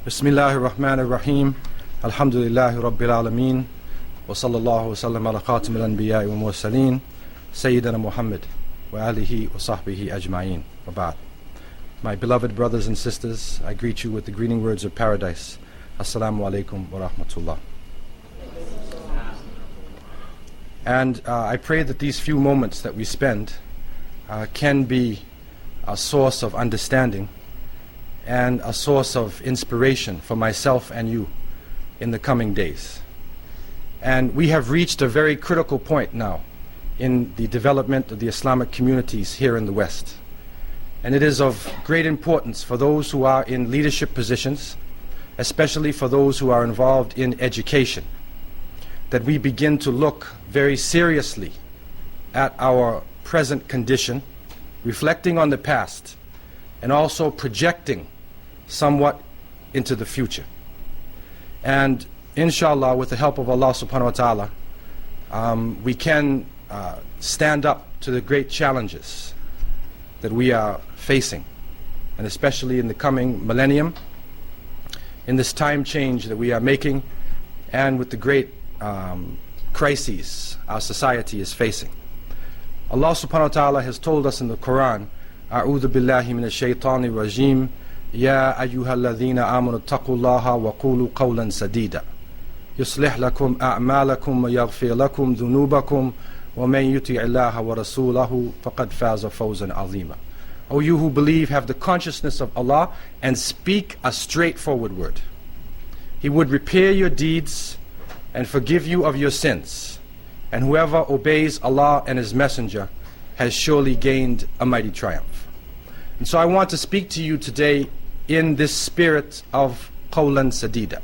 Bismillahir Rahmanir Rahim. Alhamdulillahi Rabbil Alameen. Wa sallallahu wa sallam ala khatim al-anbiya'i wa mursaleen. Sayyidina Muhammad wa alihi wa sahbihi ajma'een. Wa ba'd. My beloved brothers and sisters, I greet you with the greeting words of paradise. Assalamu alaikum wa rahmatullah. And I pray that these few moments that we spend can be a source of understanding and a source of inspiration for myself and you in the coming days. And we have reached a very critical point now in the development of the Islamic communities here in the West. And it is of great importance for those who are in leadership positions, especially for those who are involved in education, that we begin to look very seriously at our present condition, reflecting on the past, and also projecting somewhat into the future. And inshallah, with the help of Allah subhanahu wa ta'ala, we can stand up to the great challenges that we are facing, and especially in the coming millennium, in this time change that we are making, and with the great crises our society is facing. Allah subhanahu wa ta'ala has told us in the Quran, A'udhu billahi minash shaitani rajim, Ya ayyuhal ladhina amanu taqullaha wa qulu qawlan sadida. Yuslih lakum a'malakum wa yaghfir lakum dhunubakum wa man yuti' Allaha wa rasulahu faqad faza fawzan azima. O you who believe, have the consciousness of Allah and speak a straightforward word. He would repair your deeds and forgive you of your sins. And whoever obeys Allah and His Messenger has surely gained a mighty triumph. And so I want to speak to you today in this spirit of qawlan sadida.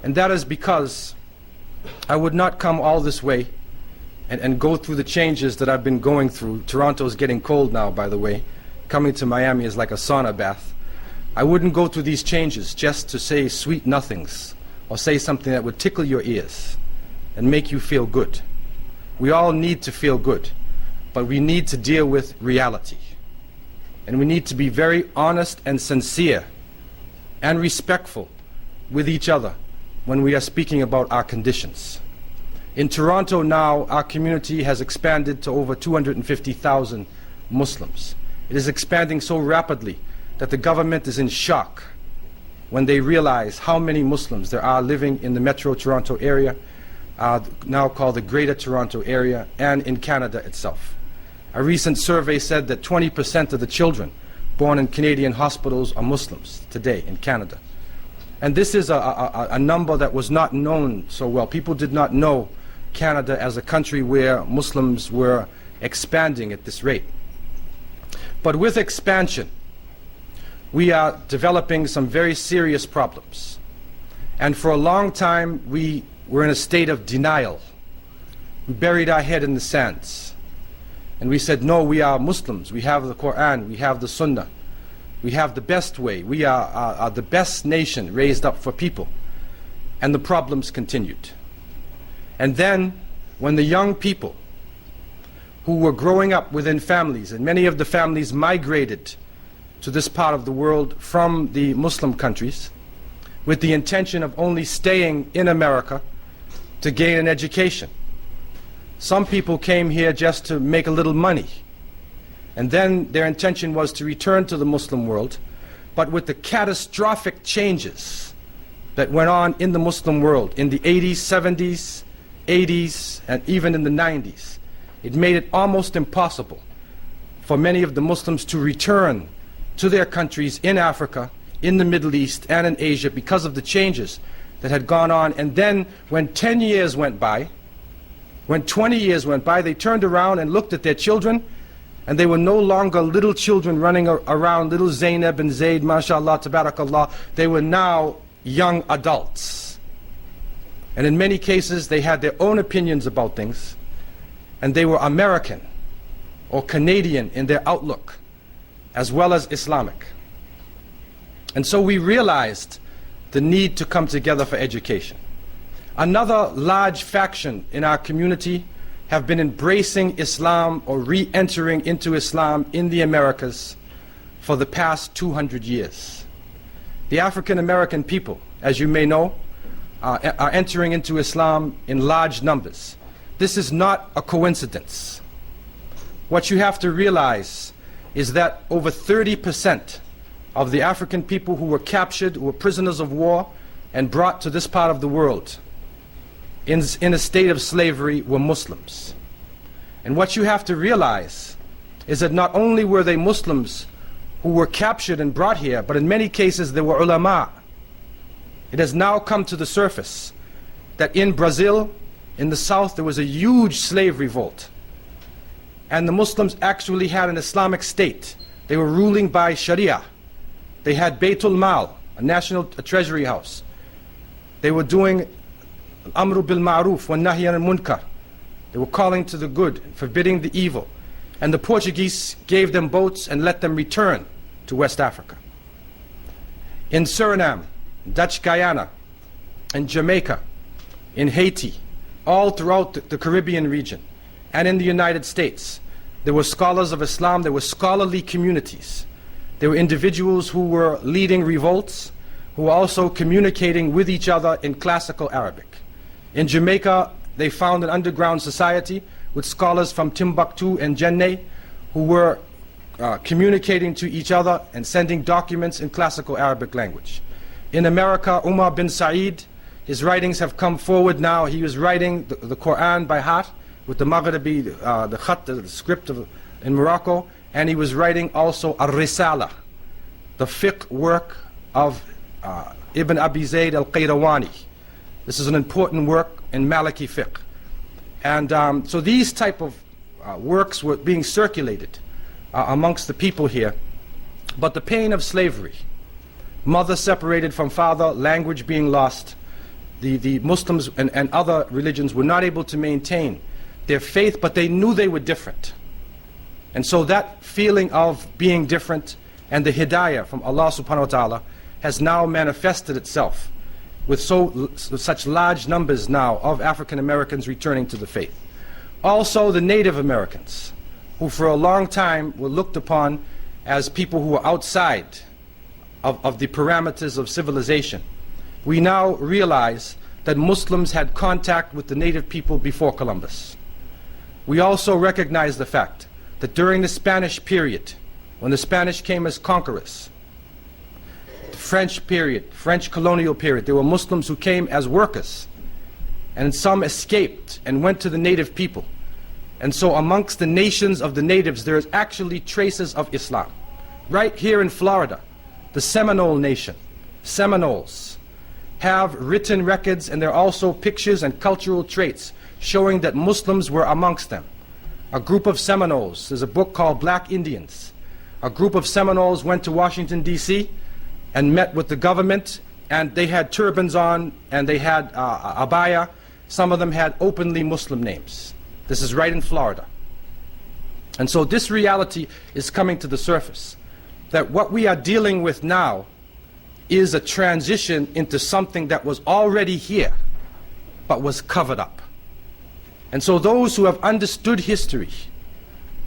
And that is because I would not come all this way and go through the changes that I've been going through. Toronto is getting cold now, by the way. Coming to Miami is like a sauna bath. I wouldn't go through these changes just to say sweet nothings or say something that would tickle your ears and make you feel good. We all need to feel good, but we need to deal with reality. And we need to be very honest and sincere and respectful with each other when we are speaking about our conditions. In Toronto now, our community has expanded to over 250,000 Muslims. It is expanding so rapidly that the government is in shock when they realize how many Muslims there are living in the Metro Toronto area, now called the Greater Toronto Area, and in Canada itself. A recent survey said that 20% of the children born in Canadian hospitals are Muslims today in Canada. And this is a number that was not known so well. People did not know Canada as a country where Muslims were expanding at this rate. But with expansion, we are developing some very serious problems. And for a long time, we were in a state of denial. We buried our head in the sands. And we said, no, we are Muslims. We have the Quran. We have the Sunnah. We have the best way. We are the best nation raised up for people. And the problems continued. And then, when the young people who were growing up within families, and many of the families migrated to this part of the world from the Muslim countries with the intention of only staying in America to gain an education. Some people came here just to make a little money, and then their intention was to return to the Muslim world. But with the catastrophic changes that went on in the Muslim world in the 80s, 70s, 80s, and even in the 90s, it made it almost impossible for many of the Muslims to return to their countries in Africa, in the Middle East, and in Asia because of the changes that had gone on. And then when 10 years went by, when 20 years went by, they turned around and looked at their children, and they were no longer little children running around, little Zainab and Zayd, mashallah, tabarakallah. They were now young adults. And in many cases, they had their own opinions about things, and they were American or Canadian in their outlook, as well as Islamic. And so we realized the need to come together for education. Another large faction in our community have been embracing Islam or re-entering into Islam in the Americas for the past 200 years. the African American people, as you may know, are entering into Islam in large numbers. This is not a coincidence. What you have to realize is that over 30% of the African people who were captured, who were prisoners of war, and brought to this part of the world in a state of slavery were Muslims. And what you have to realize is that not only were they Muslims who were captured and brought here, but in many cases they were ulama. It has now come to the surface that in Brazil, in the south, there was a huge slave revolt. And the Muslims actually had an Islamic state. They were ruling by Sharia. They had Baytul Mal, a national treasury house. They were doing Amru bil Ma'ruf wa Nahy anil Munkar. They were calling to the good, forbidding the evil. And the Portuguese gave them boats and let them return to West Africa. In Suriname, Dutch Guyana, in Jamaica, in Haiti, all throughout the Caribbean region, and in the United States, there were scholars of Islam, there were scholarly communities. There were individuals who were leading revolts, who were also communicating with each other in classical Arabic. In Jamaica, they found an underground society with scholars from Timbuktu and Jenne who were communicating to each other and sending documents in classical Arabic language. In America, Umar bin Said, his writings have come forward now. He was writing the Quran by heart with the Maghribi, the khat, the script in Morocco, and he was writing also Ar-Risala, the fiqh work of Ibn Abi Zayd al-Qayrawani. This is an important work in Maliki fiqh. And so these type of works were being circulated amongst the people here. But the pain of slavery, mother separated from father, language being lost, the Muslims and other religions were not able to maintain their faith, but they knew they were different. And so that feeling of being different and the hidayah from Allah subhanahu wa ta'ala has now manifested itself with such large numbers now of African Americans returning to the faith. Also the Native Americans, who for a long time were looked upon as people who were outside of the parameters of civilization. We now realize that Muslims had contact with the native people before Columbus. We also recognize the fact that during the Spanish period, when the Spanish came as conquerors, the French period, French colonial period, there were Muslims who came as workers, and some escaped and went to the native people. And so amongst the nations of the natives, there is actually traces of Islam. Right here in Florida, the Seminole Nation, Seminoles, have written records, and there are also pictures and cultural traits showing that Muslims were amongst them. A group of Seminoles, there's a book called Black Indians. A group of Seminoles went to Washington, D.C. and met with the government, and they had turbans on, and they had abaya. Some of them had openly Muslim names. This is right in Florida. And so this reality is coming to the surface, that what we are dealing with now is a transition into something that was already here, but was covered up. And so those who have understood history,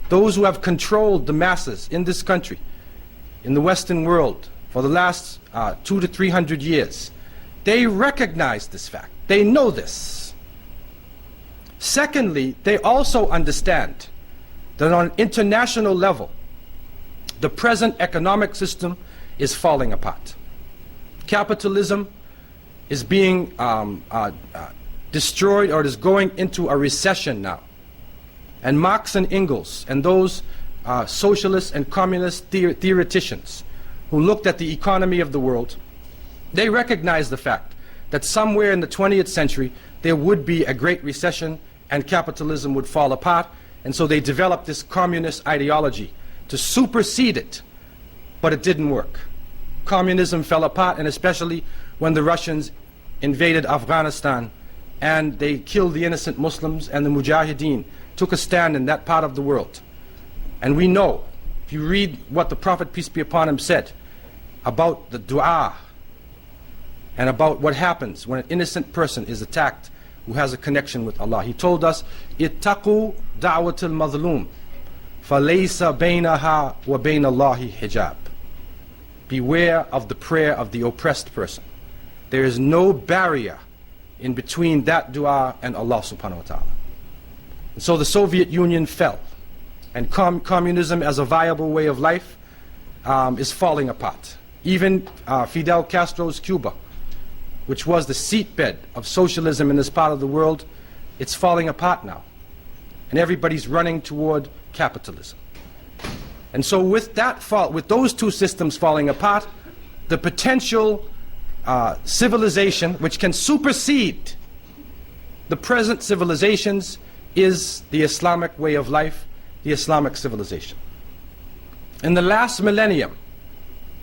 those who have controlled the masses in this country, in the Western world, for the last 200 to 300 years, they recognize this fact. They know this. Secondly, they also understand that on an international level, the present economic system is falling apart. Capitalism is being destroyed, or it is going into a recession now. And Marx and Engels and those socialist and communist theoreticians who looked at the economy of the world, they recognized the fact that somewhere in the 20th century there would be a great recession and capitalism would fall apart, and so they developed this communist ideology to supersede it, but it didn't work. Communism fell apart, and especially when the Russians invaded Afghanistan and they killed the innocent Muslims, and the Mujahideen took a stand in that part of the world. And we know, if you read what the Prophet, peace be upon him, said about the dua and about what happens when an innocent person is attacked who has a connection with Allah. He told us, ittaqu da'wat al-mazlum falaysa baynaha wa bayna Allahi hijab. beware of the prayer of the oppressed person. There is no barrier in between that dua and Allah subhanahu wa ta'ala. And so the Soviet Union fell, and communism as a viable way of life is falling apart. Even Fidel Castro's Cuba, which was the seatbed of socialism in this part of the world, it's falling apart now. And everybody's running toward capitalism. And so with those two systems falling apart, the potential civilization which can supersede the present civilizations is the Islamic way of life, the Islamic civilization. In the last millennium,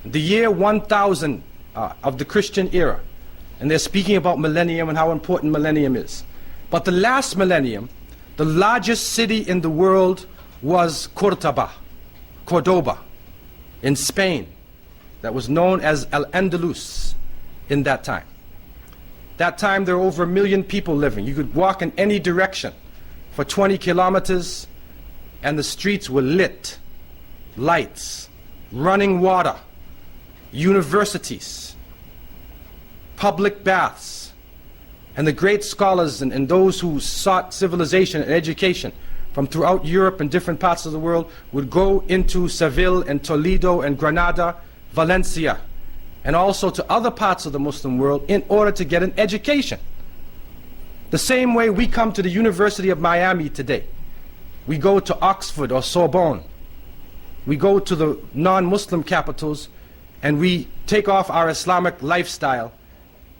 the year 1000 of the Christian era, and they're speaking about millennium and how important millennium is. But the last millennium, the largest city in the world was Cordoba, in Spain, that was known as Al-Andalus in that time. That time there were over 1 million people living. You could walk in any direction for 20 kilometers and the streets were lit, lights, running water, universities, public baths, and the great scholars and those who sought civilization and education from throughout Europe and different parts of the world would go into Seville and Toledo and Granada, Valencia, and also to other parts of the Muslim world in order to get an education. The same way we come to the University of Miami today. We go to Oxford or Sorbonne. We go to the non-Muslim capitals and we take off our Islamic lifestyle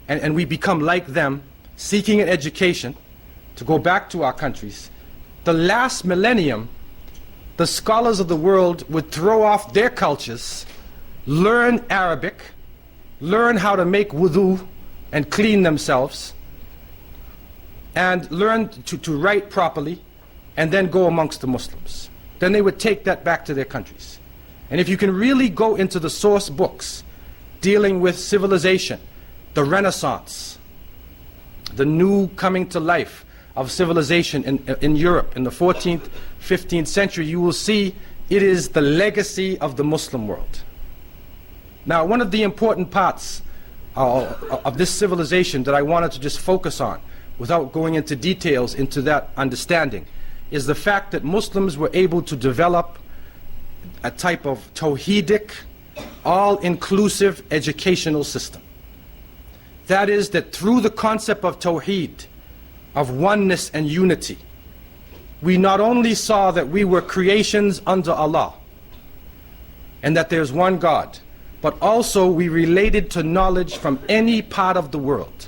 and we become like them, seeking an education to go back to our countries. The last millennium, the scholars of the world would throw off their cultures, learn Arabic, learn how to make wudu and clean themselves, and learn to write properly, and then go amongst the Muslims. Then they would take that back to their countries. And if you can really go into the source books dealing with civilization, the Renaissance, the new coming to life of civilization in Europe in the 14th, 15th century, you will see it is the legacy of the Muslim world. Now, one of the important parts of this civilization that I wanted to just focus on, without going into details into that understanding, is the fact that Muslims were able to develop a type of Tawheedic, all-inclusive educational system. That is, that through the concept of Tawheed, of oneness and unity, we not only saw that we were creations under Allah, and that there's one God, but also we related to knowledge from any part of the world.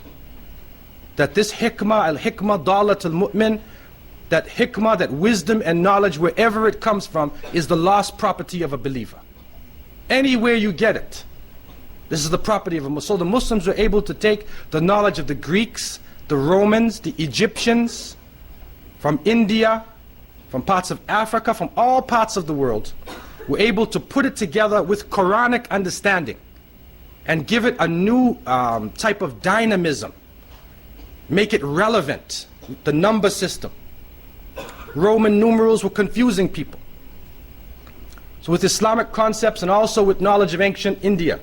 That this hikmah, al-hikmah dalat al-mu'min, that hikmah, that wisdom and knowledge, wherever it comes from, is the lost property of a believer. Anywhere you get it, this is the property of a Muslim. So the Muslims were able to take the knowledge of the Greeks, the Romans, the Egyptians, from India, from parts of Africa, from all parts of the world, were able to put it together with Quranic understanding and give it a new type of dynamism, make it relevant. The number system. Roman numerals were confusing people. So with Islamic concepts and also with knowledge of ancient India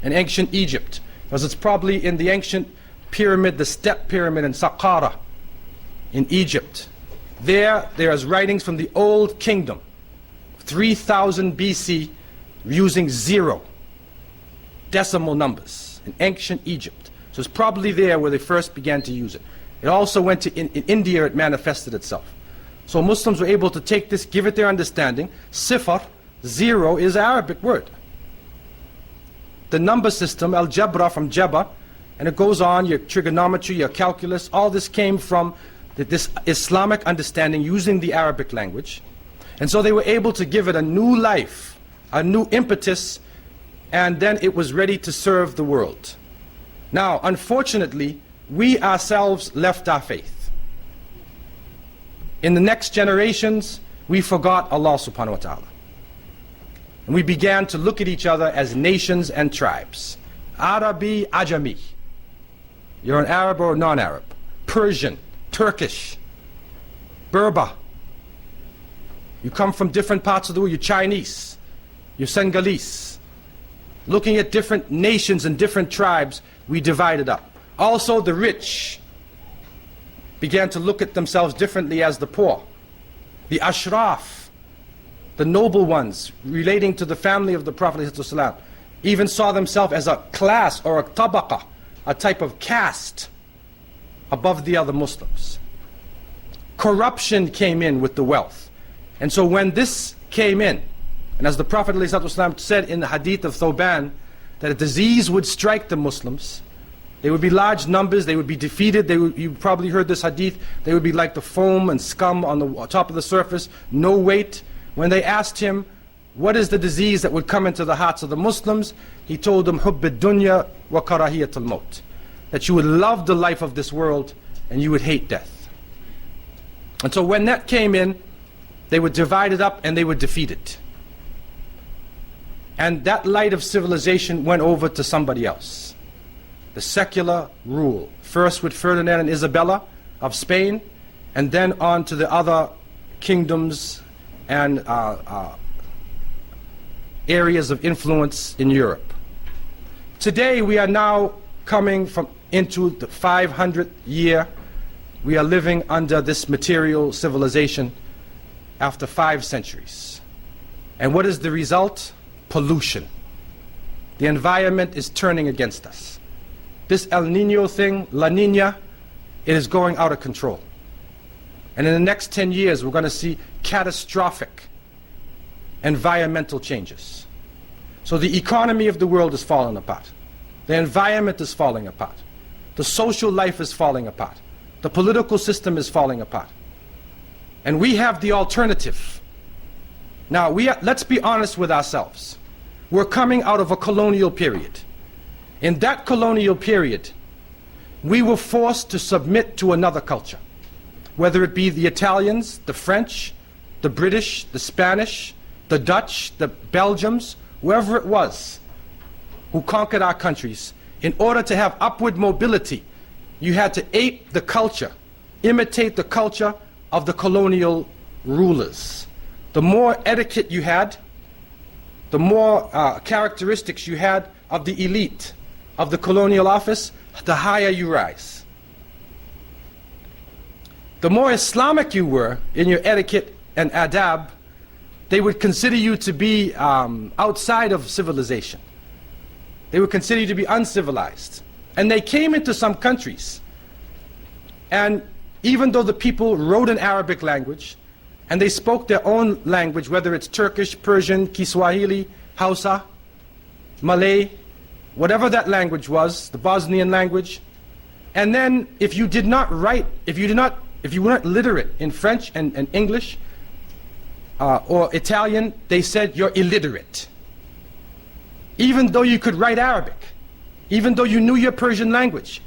and ancient Egypt, because it's probably in the ancient pyramid, the step pyramid in Saqqara in Egypt. There's writings from the Old Kingdom, 3000 BC, using 0 decimal numbers in ancient Egypt. So it's probably there where they first began to use it. It also went to in India, it manifested itself. So Muslims were able to take this, give it their understanding. Sifar, 0, is an Arabic word. The number system, al-jabra, from jabba, and it goes on, your trigonometry, your calculus, all this came from this Islamic understanding using the Arabic language. And so they were able to give it a new life, a new impetus, and then it was ready to serve the world. Now, unfortunately, we ourselves left our faith. In the next generations, we forgot Allah subhanahu wa ta'ala. And we began to look at each other as nations and tribes. Arabi, Ajami. You're an Arab or non-Arab. Persian, Turkish, Berber. You come from different parts of the world. You're Chinese, you're Senegalese, Looking at different nations and different tribes, we divided up. Also, the rich began to look at themselves differently as the poor. The ashraf, the noble ones relating to the family of the Prophet ﷺ, even saw themselves as a class or a tabaqa, a type of caste above the other Muslims. Corruption came in with the wealth. And so when this came in, and as the Prophet ﷺ said in the hadith of Thawban, that a disease would strike the Muslims, they would be large numbers, they would be defeated, you probably heard this hadith, they would be like the foam and scum on the top of the surface, no weight. When they asked him, what is the disease that would come into the hearts of the Muslims? He told them, Hubb ad-dunya wa karahiyat al-maut, that you would love the life of this world and you would hate death. And so when that came in, they were divided up and they were defeated. And that light of civilization went over to somebody else. The secular rule, first with Ferdinand and Isabella of Spain, and then on to the other kingdoms and areas of influence in Europe. Today we are now coming into the 500th year. We are living under this material civilization after 5 centuries. And what is the result? Pollution. The environment is turning against us. This El Nino thing, La Nina, it is going out of control. And in the next 10 years, we're going to see catastrophic environmental changes. So the economy of the world is falling apart. The environment is falling apart. The social life is falling apart. The political system is falling apart. And we have the alternative. Now, let's be honest with ourselves. We're coming out of a colonial period. In that colonial period, we were forced to submit to another culture, whether it be the Italians, the French, the British, the Spanish, the Dutch, the Belgians, whoever it was who conquered our countries. In order to have upward mobility, you had to ape the culture, imitate the culture of the colonial rulers. The more etiquette you had, the more characteristics you had of the elite of the colonial office, the higher you rise. The more Islamic you were in your etiquette and adab, they would consider you to be outside of civilization. They would consider you to be uncivilized. And they came into some countries, and even though the people wrote an Arabic language, and they spoke their own language, whether it's Turkish, Persian, Kiswahili, Hausa, Malay, whatever that language was, the Bosnian language. And then if you did not write, if you were not literate in French and English or Italian, they said you're illiterate. Even though you could write Arabic, even though you knew your Persian language,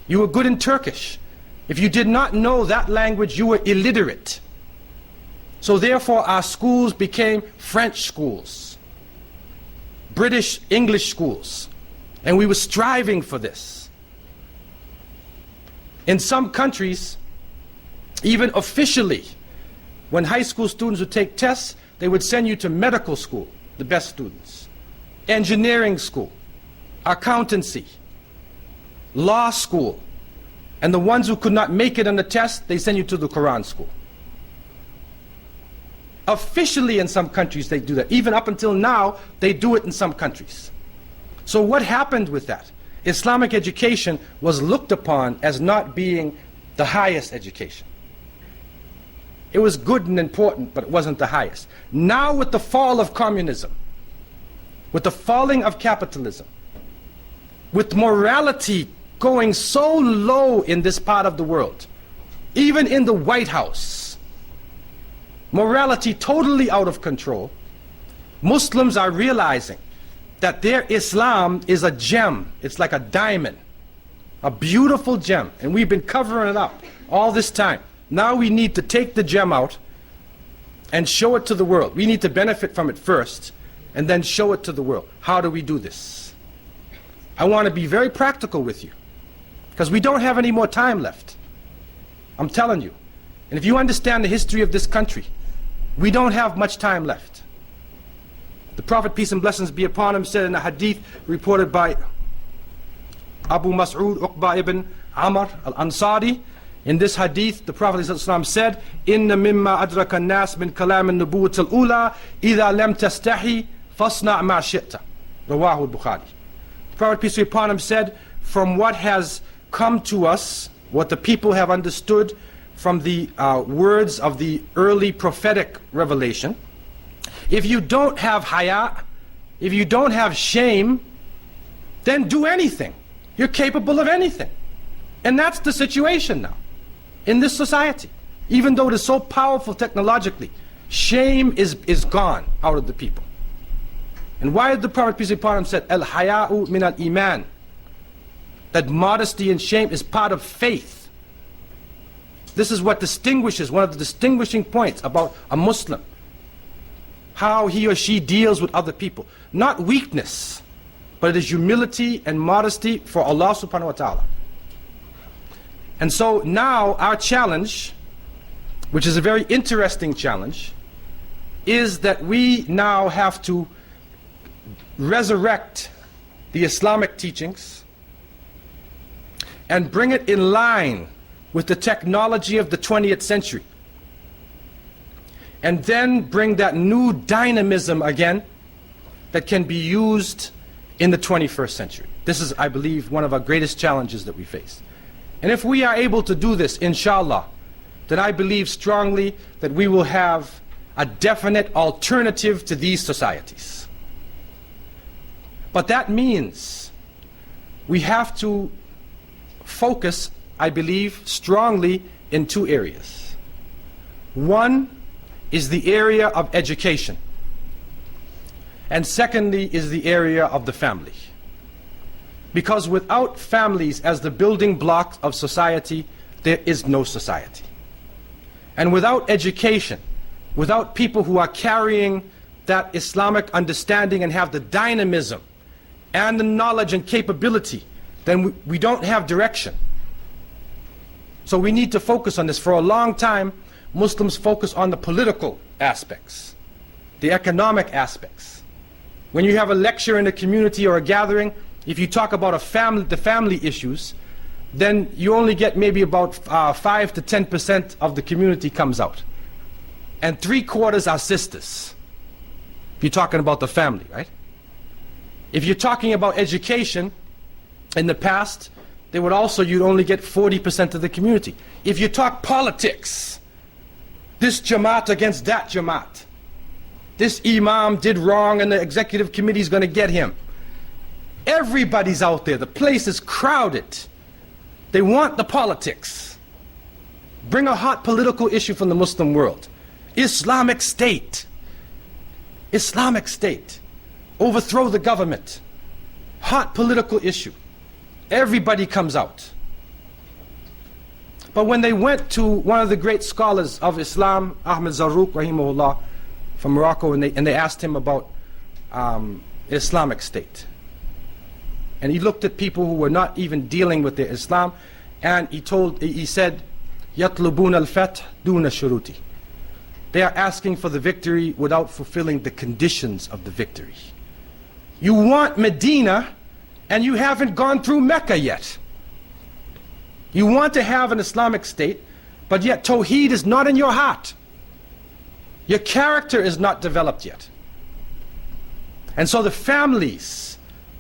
you were good in Turkish. If you did not know that language, you were illiterate. So therefore our schools became French schools, British English schools, and we were striving for this. In some countries, even officially, when high school students would take tests, they would send you to medical school, the best students, engineering school, accountancy, law school, and the ones who could not make it on the test, they send you to the Quran school. Officially in some countries they do that. Even up until now, they do it in some countries. So what happened with that? Islamic education was looked upon as not being the highest education. It was good and important, but it wasn't the highest. Now with the fall of communism, with the falling of capitalism, with morality going so low in this part of the world, even in the White House, morality totally out of control, Muslims are realizing that their Islam is a gem. It's like a diamond, a beautiful gem, and we've been covering it up all this time. Now we need to take the gem out and show it to the world. We need to benefit from it first and then show it to the world. How do we do this? I want to be very practical with you because we don't have any more time left. I'm telling you. And if you understand the history of this country, we don't have much time left. The Prophet, peace and blessings be upon him, said in a hadith reported by Abu Mas'ud Uqba ibn Amr al-Ansari, in this hadith, the Prophet ﷺ said, "Inna mimma adraka an-nas min kalam an-nubuwwat al-ula, idha lam tastahi fasna' ma shi'ta." Rawahu al-Bukhari. The Prophet, peace be upon him, said, from what has come to us, what the people have understood from the words of the early prophetic revelation, if you don't have haya, if you don't have shame, then do anything. You're capable of anything. And that's the situation now in this society. Even though it is so powerful technologically, shame is gone out of the people. And why did the Prophet, peace be upon him, said, "Al-haya'u min al-iman," that modesty and shame is part of faith. This is what distinguishes, one of the distinguishing points about a Muslim, how he or she deals with other people. Not weakness, but it is humility and modesty for Allah subhanahu wa ta'ala. And so now our challenge, which is a very interesting challenge, is that we now have to resurrect the Islamic teachings and bring it in line with the technology of the 20th century. And then bring that new dynamism again that can be used in the 21st century. This is, I believe, one of our greatest challenges that we face. And if we are able to do this, inshallah, then I believe strongly that we will have a definite alternative to these societies. But that means we have to focus, I believe, strongly in two areas. One is the area of education, and secondly is the area of the family. Because without families as the building blocks of society, there is no society. And without education, without people who are carrying that Islamic understanding and have the dynamism and the knowledge and capability, then we don't have direction. So we need to focus on this. For a long time, Muslims focus on the political aspects, the economic aspects. When you have a lecture in a community or a gathering, if you talk about the family issues, then you only get maybe about 5 to 10% of the community comes out. And 3/4 are sisters. If you're talking about the family, right? If you're talking about education, in the past, you'd only get 40% of the community. If you talk politics, this Jamaat against that Jamaat, this Imam did wrong and the executive committee is going to get him. Everybody's out there. The place is crowded. They want the politics. Bring a hot political issue from the Muslim world. Islamic State. Islamic State. Overthrow the government. Hot political issue. Everybody comes out. But when they went to one of the great scholars of Islam, Ahmed Zarruq, rahimahullah, from Morocco, and they asked him about Islamic State. And he looked at people who were not even dealing with their Islam, and he said, يَطْلُبُونَ الْفَتْحِ دُونَ الشُّرُوطِ. They are asking for the victory without fulfilling the conditions of the victory. You want Medina, and you haven't gone through Mecca yet. You want to have an Islamic State, but yet Tawheed is not in your heart. Your character is not developed yet. And so the families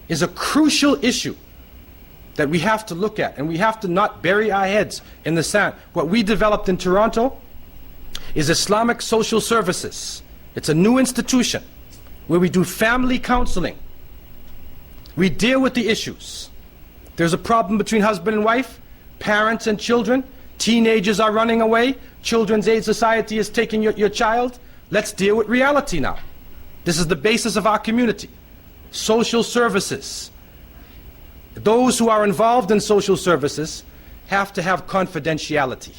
is a crucial issue that we have to look at, and we have to not bury our heads in the sand. What we developed in Toronto is Islamic Social Services. It's a new institution where we do family counseling. We deal with the issues. There's a problem between husband and wife, parents and children, teenagers are running away, Children's Aid Society is taking your child. Let's deal with reality now. This is the basis of our community. Social services. Those who are involved in social services have to have confidentiality.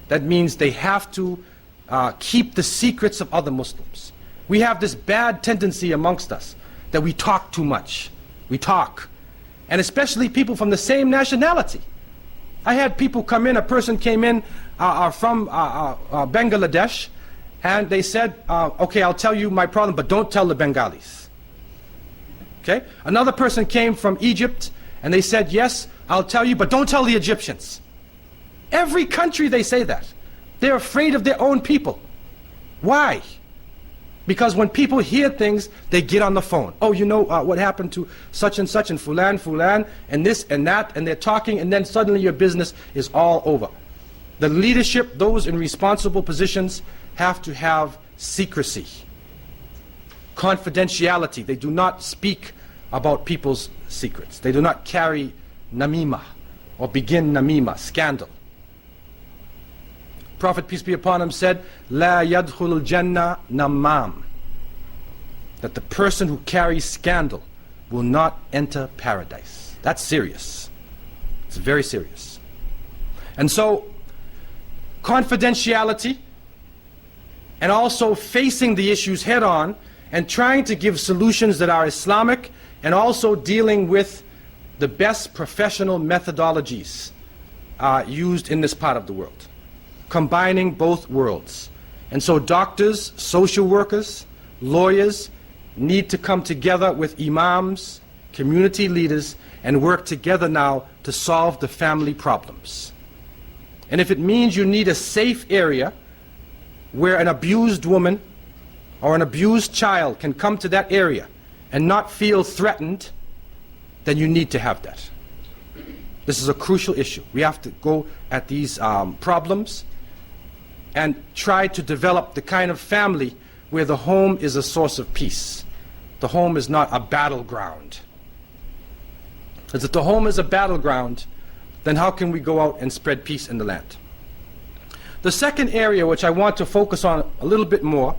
That means they have to keep the secrets of other Muslims. We have this bad tendency amongst us that we talk too much. We talk. And especially people from the same nationality. I had people come in, a person came in from Bangladesh, and they said, okay, I'll tell you my problem, but don't tell the Bengalis. Okay? Another person came from Egypt, and they said, yes, I'll tell you, but don't tell the Egyptians. Every country they say that. They're afraid of their own people. Why? Because when people hear things, they get on the phone. Oh, you know what happened to such and fulan, and this and that, and they're talking, and then suddenly your business is all over. The leadership, those in responsible positions, have to have secrecy, confidentiality. They do not speak about people's secrets. They do not carry namima or begin namima, scandal. Prophet, peace be upon him, said, La yadkhulul jannah namam. That the person who carries scandal will not enter paradise. That's serious. It's very serious. And so, confidentiality, and also facing the issues head on, and trying to give solutions that are Islamic, and also dealing with the best professional methodologies used in this part of the world. Combining both worlds. And so doctors, social workers, lawyers need to come together with imams, community leaders, and work together now to solve the family problems. And if it means you need a safe area where an abused woman or an abused child can come to that area and not feel threatened, then you need to have that. This is a crucial issue. We have to go at these problems and try to develop the kind of family where the home is a source of peace. The home is not a battleground. Because if the home is a battleground, then how can we go out and spread peace in the land? The second area which I want to focus on a little bit more,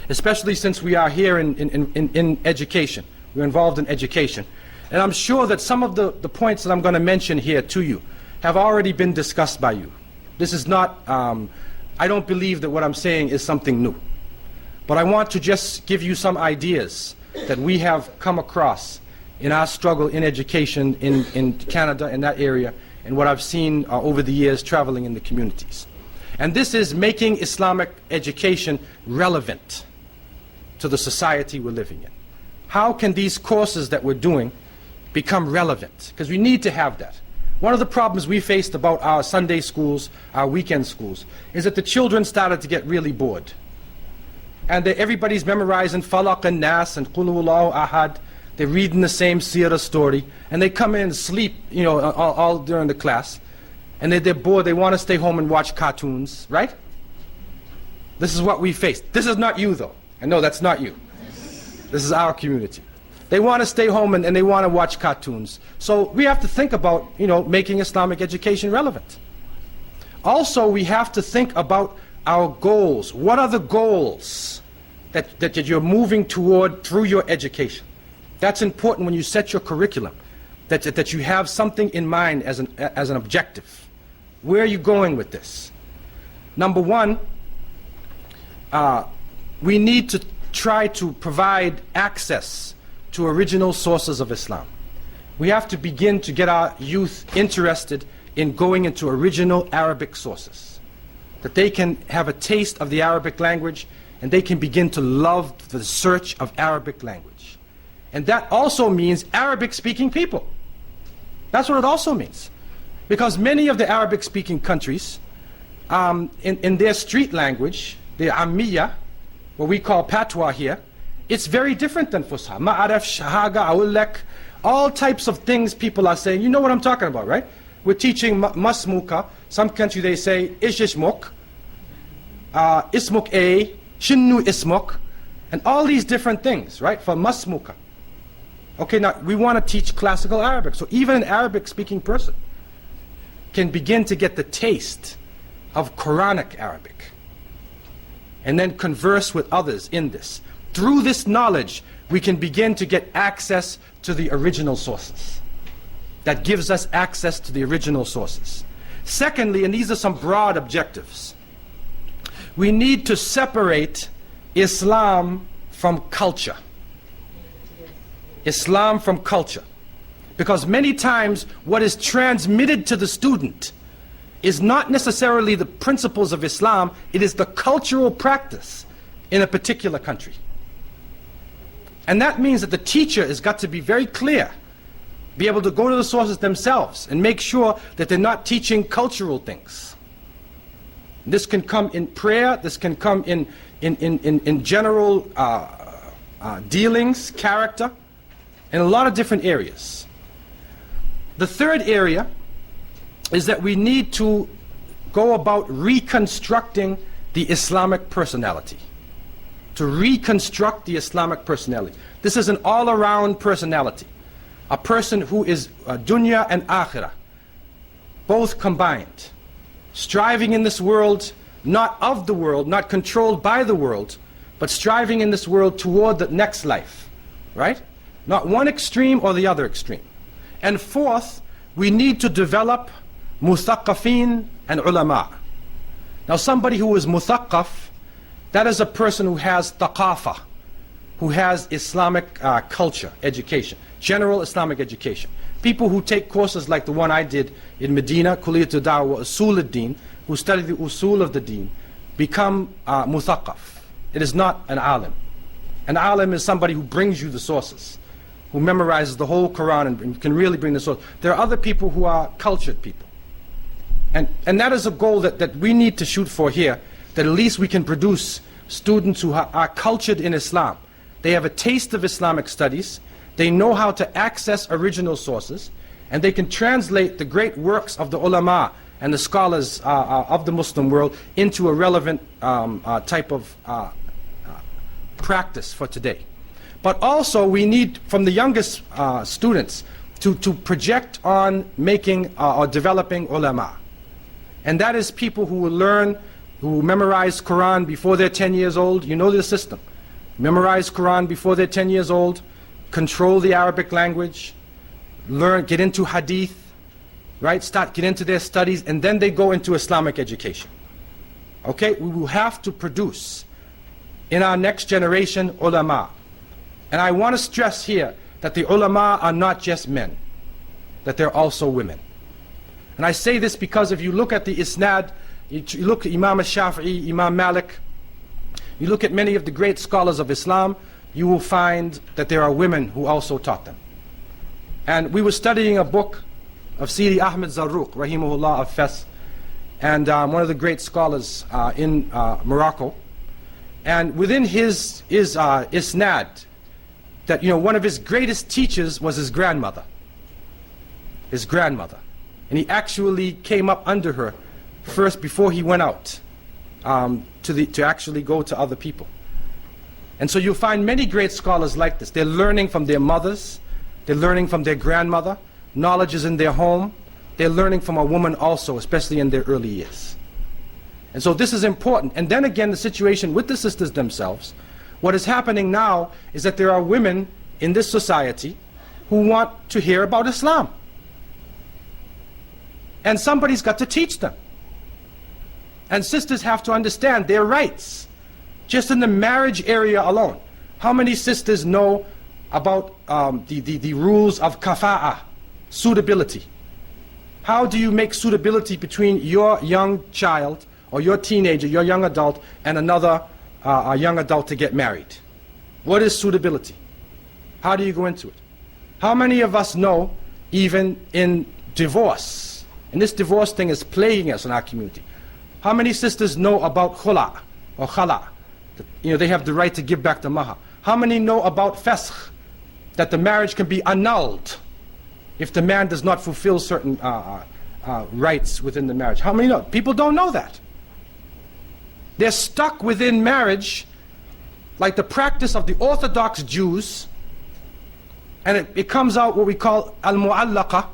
especially since we are here in education, we're involved in education, and I'm sure that some of the points that I'm going to mention here to you have already been discussed by you. This is not, I don't believe that what I'm saying is something new. But I want to just give you some ideas that we have come across in our struggle in education in Canada, in that area, and what I've seen over the years traveling in the communities. And this is making Islamic education relevant to the society we're living in. How can these courses that we're doing become relevant? Because we need to have that. One of the problems we faced about our Sunday schools, our weekend schools, is that the children started to get really bored. And everybody's memorizing Falaq and Nas and Qul Huwallahu Ahad. They're reading the same seerah story, and they come in and sleep, you know, all during the class. And they're bored. They want to stay home and watch cartoons, right? This is what we faced. This is not you, though. I know that's not you. This is our community. They want to stay home and they want to watch cartoons. So we have to think about, you know, making Islamic education relevant. Also, we have to think about our goals. What are the goals that you're moving toward through your education? That's important when you set your curriculum, that you have something in mind as an objective. Where are you going with this? Number one, we need to try to provide access to original sources of Islam. We have to begin to get our youth interested in going into original Arabic sources, that they can have a taste of the Arabic language and they can begin to love the search of Arabic language. And that also means Arabic-speaking people. That's what it also means. Because many of the Arabic-speaking countries, in their street language, the Ammiya, what we call Patois here, it's very different than Fusha. Ma'araf, Shahaga, Awlek, all types of things people are saying. You know what I'm talking about, right? We're teaching Masmuka. Some country they say, Ish Ishmuk, Ismuk A, Shinnu Ismuk, and all these different things, right? For Masmuka. Okay, now we want to teach classical Arabic. So even an Arabic-speaking person can begin to get the taste of Quranic Arabic and then converse with others in this. Through this knowledge, we can begin to get access to the original sources. That gives us access to the original sources. Secondly, and these are some broad objectives, we need to separate Islam from culture. Islam from culture. Because many times what is transmitted to the student is not necessarily the principles of Islam, it is the cultural practice in a particular country. And that means that the teacher has got to be very clear, be able to go to the sources themselves and make sure that they're not teaching cultural things. This can come in prayer, this can come in general dealings, character, in a lot of different areas. The third area is that we need to go about reconstructing the Islamic personality. To reconstruct the Islamic personality. This is an all-around personality. A person who is dunya and akhirah, both combined. Striving in this world, not of the world, not controlled by the world, but striving in this world toward the next life. Right? Not one extreme or the other extreme. And fourth, we need to develop muthaqqafin and ulama. Now somebody who is muthaqqaf, that is a person who has thaqafa, who has Islamic culture, education, general Islamic education. People who take courses like the one I did in Medina, GreensideDawah wa Usul ad-Din, who study the usul of the deen, become muthaqqaf. It is not an alim. An alim is somebody who brings you the sources, who memorizes the whole Quran and can really bring the source. There are other people who are cultured people. And that is a goal that we need to shoot for here, that at least we can produce students who are cultured in Islam. They have a taste of Islamic studies, they know how to access original sources, and they can translate the great works of the ulama and the scholars of the Muslim world into a relevant type of practice for today. But also we need, from the youngest students, to project on making or developing ulama. And that is people who will learn, who memorize Quran before they're 10 years old. You know the system. Memorize Quran before they're 10 years old, control the Arabic language, learn, get into hadith, right? Get into their studies, and then they go into Islamic education. Okay? We will have to produce in our next generation ulama. And I want to stress here that the ulama are not just men, that they're also women. And I say this because if you look at the isnad, you look at Imam al-Shafi'i, Imam Malik, you look at many of the great scholars of Islam, you will find that there are women who also taught them. And we were studying a book of Sidi Ahmed Zarruq, rahimahullah, of Fes, and one of the great scholars in Morocco. And within his isnad, that one of his greatest teachers was his grandmother. His grandmother. And he actually came up under her first before he went out to actually go to other people. And so you'll find many great scholars like this. They're learning from their mothers, they're learning from their grandmother, knowledge is in their home, they're learning from a woman also, especially in their early years. And so this is important. And then again, the situation with the sisters themselves, what is happening now is that there are women in this society who want to hear about Islam. And somebody's got to teach them. And sisters have to understand their rights. Just in the marriage area alone, how many sisters know about the rules of kafa'ah, suitability? How do you make suitability between your young child or your teenager, your young adult, and another a young adult to get married? What is suitability? How do you go into it? How many of us know, even in divorce, and this divorce thing is plaguing us in our community, how many sisters know about khula or khala? They have the right to give back the mahar. How many know about fasakh, that the marriage can be annulled if the man does not fulfill certain rights within the marriage? How many know? People don't know that. They're stuck within marriage like the practice of the Orthodox Jews, and it comes out what we call al-mu'allaqa,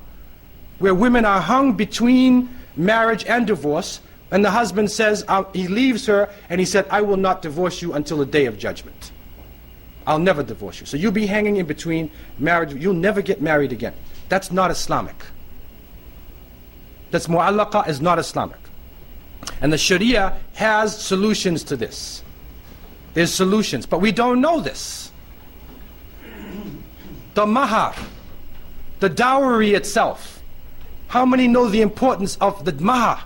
where women are hung between marriage and divorce, and the husband says, he leaves her, and he said, I will not divorce you until the day of judgment. I'll never divorce you. So you'll be hanging in between marriage, you'll never get married again. That's not Islamic. That's mu'allaqa, is not Islamic. And the Sharia has solutions to this. There's solutions, but we don't know this. The mahar, the dowry itself. How many know the importance of the mahar?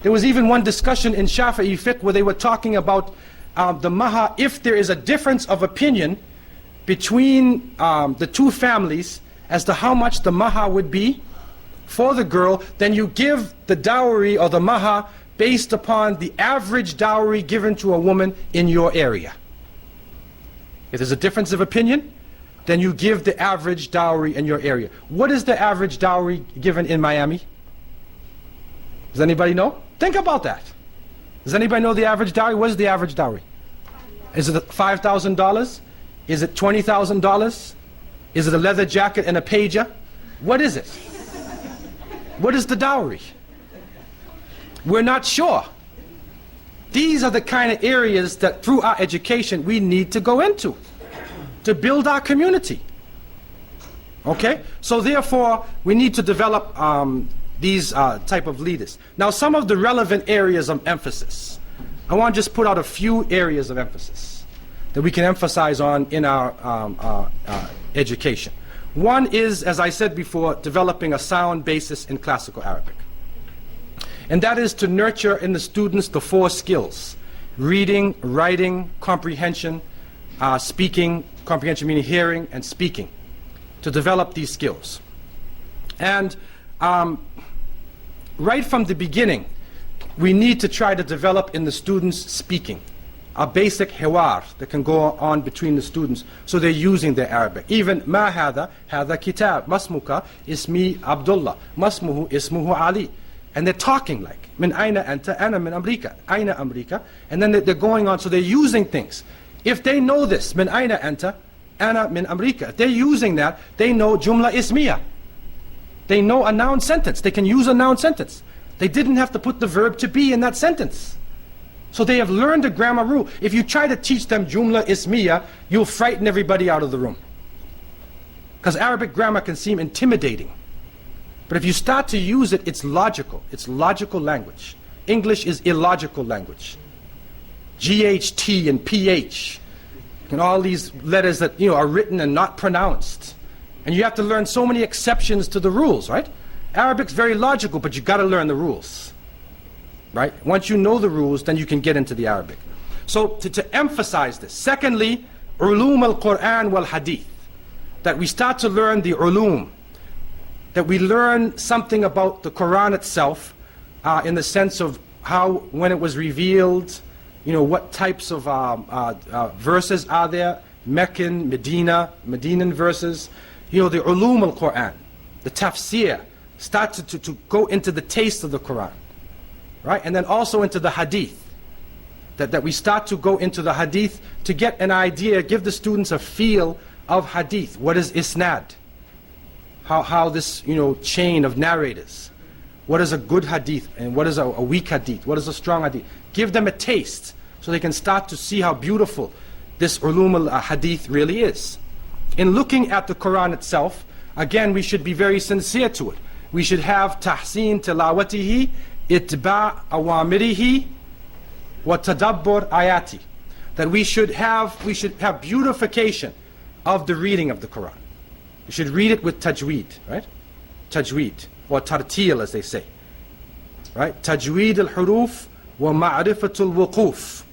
There was even one discussion in Shafi'i fiqh where they were talking about the maha, if there is a difference of opinion between the two families as to how much the maha would be for the girl, then you give the dowry or the maha based upon the average dowry given to a woman in your area. If there's a difference of opinion, then you give the average dowry in your area. What is the average dowry given in Miami? Does anybody know? Think about that. Does anybody know the average dowry? What is the average dowry? Is it $5,000? Is it $20,000? Is it a leather jacket and a pager? What is it? What is the dowry? We're not sure. These are the kind of areas that through our education we need to go into to build our community. Okay? So therefore we need to develop these type of leaders. Now some of the relevant areas of emphasis. I want to just put out a few areas of emphasis that we can emphasize on in our education. One is, as I said before, developing a sound basis in classical Arabic. And that is to nurture in the students the 4 skills: reading, writing, comprehension, speaking, comprehension meaning hearing and speaking, to develop these skills. And right from the beginning, we need to try to develop in the students speaking, a basic hiwar that can go on between the students, so they're using their Arabic. Even ma hada kitab, masmuka ismi Abdullah, masmuhu ismuhu Ali. And they're talking like, min aina anta, ana min Amrika, aina Amrika. And then they're going on, so they're using things. If they know this, min aina anta, ana min Amrika, if they're using that, they know jumla ismiya. They know a noun sentence. They can use a noun sentence. They didn't have to put the verb to be in that sentence. So they have learned a grammar rule. If you try to teach them jumla ismiya, you'll frighten everybody out of the room. Because Arabic grammar can seem intimidating. But if you start to use it, it's logical. It's logical language. English is illogical language. GHT and PH and all these letters that are written and not pronounced. And you have to learn so many exceptions to the rules, right? Arabic's very logical, but you got to learn the rules. Right? Once you know the rules, then you can get into the Arabic. So to emphasize this. Secondly, ulum al-Quran wal-Hadith. That we start to learn the ulum. That we learn something about the Quran itself, in the sense of how, when it was revealed, what types of verses are there, Meccan, Medinan verses, the ulum al-Quran, the tafsir, start to go into the taste of the Quran, right? And then also into the hadith, that we start to go into the hadith to get an idea, give the students a feel of hadith. What is isnad? How this chain of narrators. What is a good hadith and what is a weak hadith? What is a strong hadith? Give them a taste so they can start to see how beautiful this ulum al-hadith really is. In looking at the Quran itself, again, we should be very sincere to it. We should have tahsin tilawatihi, itba' awamirihi, wa tadabbur ayati. That we should have beautification of the reading of the Quran. We should read it with tajweed, right? Tajweed, or tartil as they say. Right? Tajweed al-huruf wa ma'rifatul wuquf.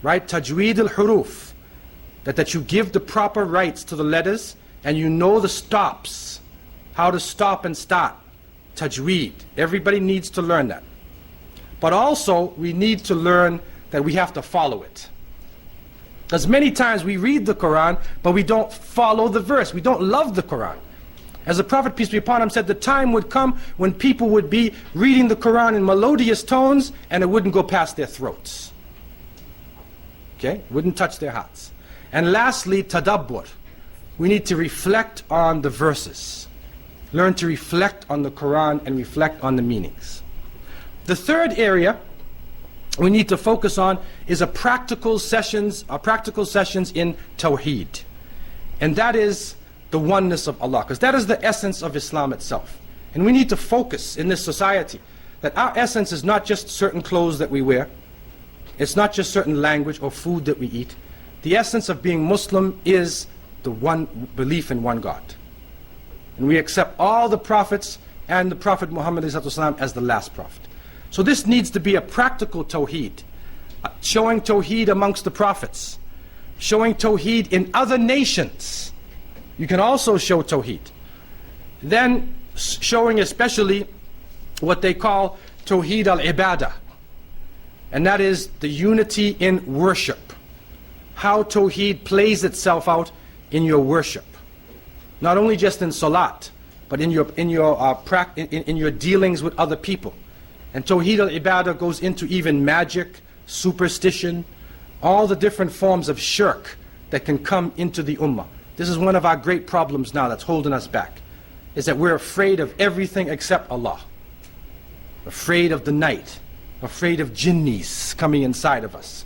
Right? Tajweed al-huruf. That you give the proper rights to the letters and you know the stops. How to stop and start. Tajweed. Everybody needs to learn that. But also, we need to learn that we have to follow it. Because many times we read the Quran, but we don't follow the verse. We don't love the Quran. As the Prophet, peace be upon him, said, the time would come when people would be reading the Quran in melodious tones and it wouldn't go past their throats. Okay? Wouldn't touch their hearts. And lastly, tadabbur. We need to reflect on the verses. Learn to reflect on the Quran and reflect on the meanings. The third area we need to focus on is practical sessions in Tawheed. And that is the oneness of Allah, because that is the essence of Islam itself. And we need to focus in this society that our essence is not just certain clothes that we wear, it's not just certain language or food that we eat. The essence of being Muslim is the one belief in one God. And we accept all the prophets and the Prophet Muhammad as the last prophet. So this needs to be a practical tawheed, showing tawheed amongst the prophets, showing tawheed in other nations. You can also show tawheed. Then showing especially what they call tawheed al-ibadah, and that is the unity in worship. How tawheed plays itself out in your worship, not only just in salat, but in your dealings with other people. And tawheed al-ibadah goes into even magic, superstition, all the different forms of shirk that can come into the ummah. This is one of our great problems now that's holding us back, is that we're afraid of everything except Allah. Afraid of the night, afraid of jinnis coming inside of us,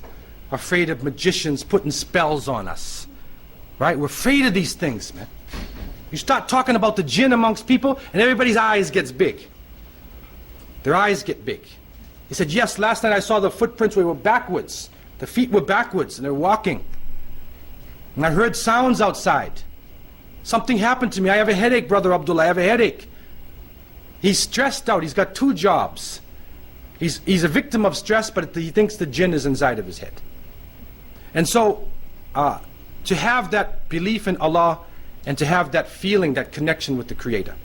afraid of magicians putting spells on us. Right? We're afraid of these things, man. You start talking about the jinn amongst people and everybody's eyes gets big. Their eyes get big. He said, yes, last night I saw the footprints where they were backwards. The feet were backwards and they're walking. And I heard sounds outside. Something happened to me. I have a headache, Brother Abdullah. I have a headache. He's stressed out. He's got 2 jobs. He's a victim of stress, but he thinks the jinn is inside of his head. And so, to have that belief in Allah and to have that feeling, that connection with the Creator.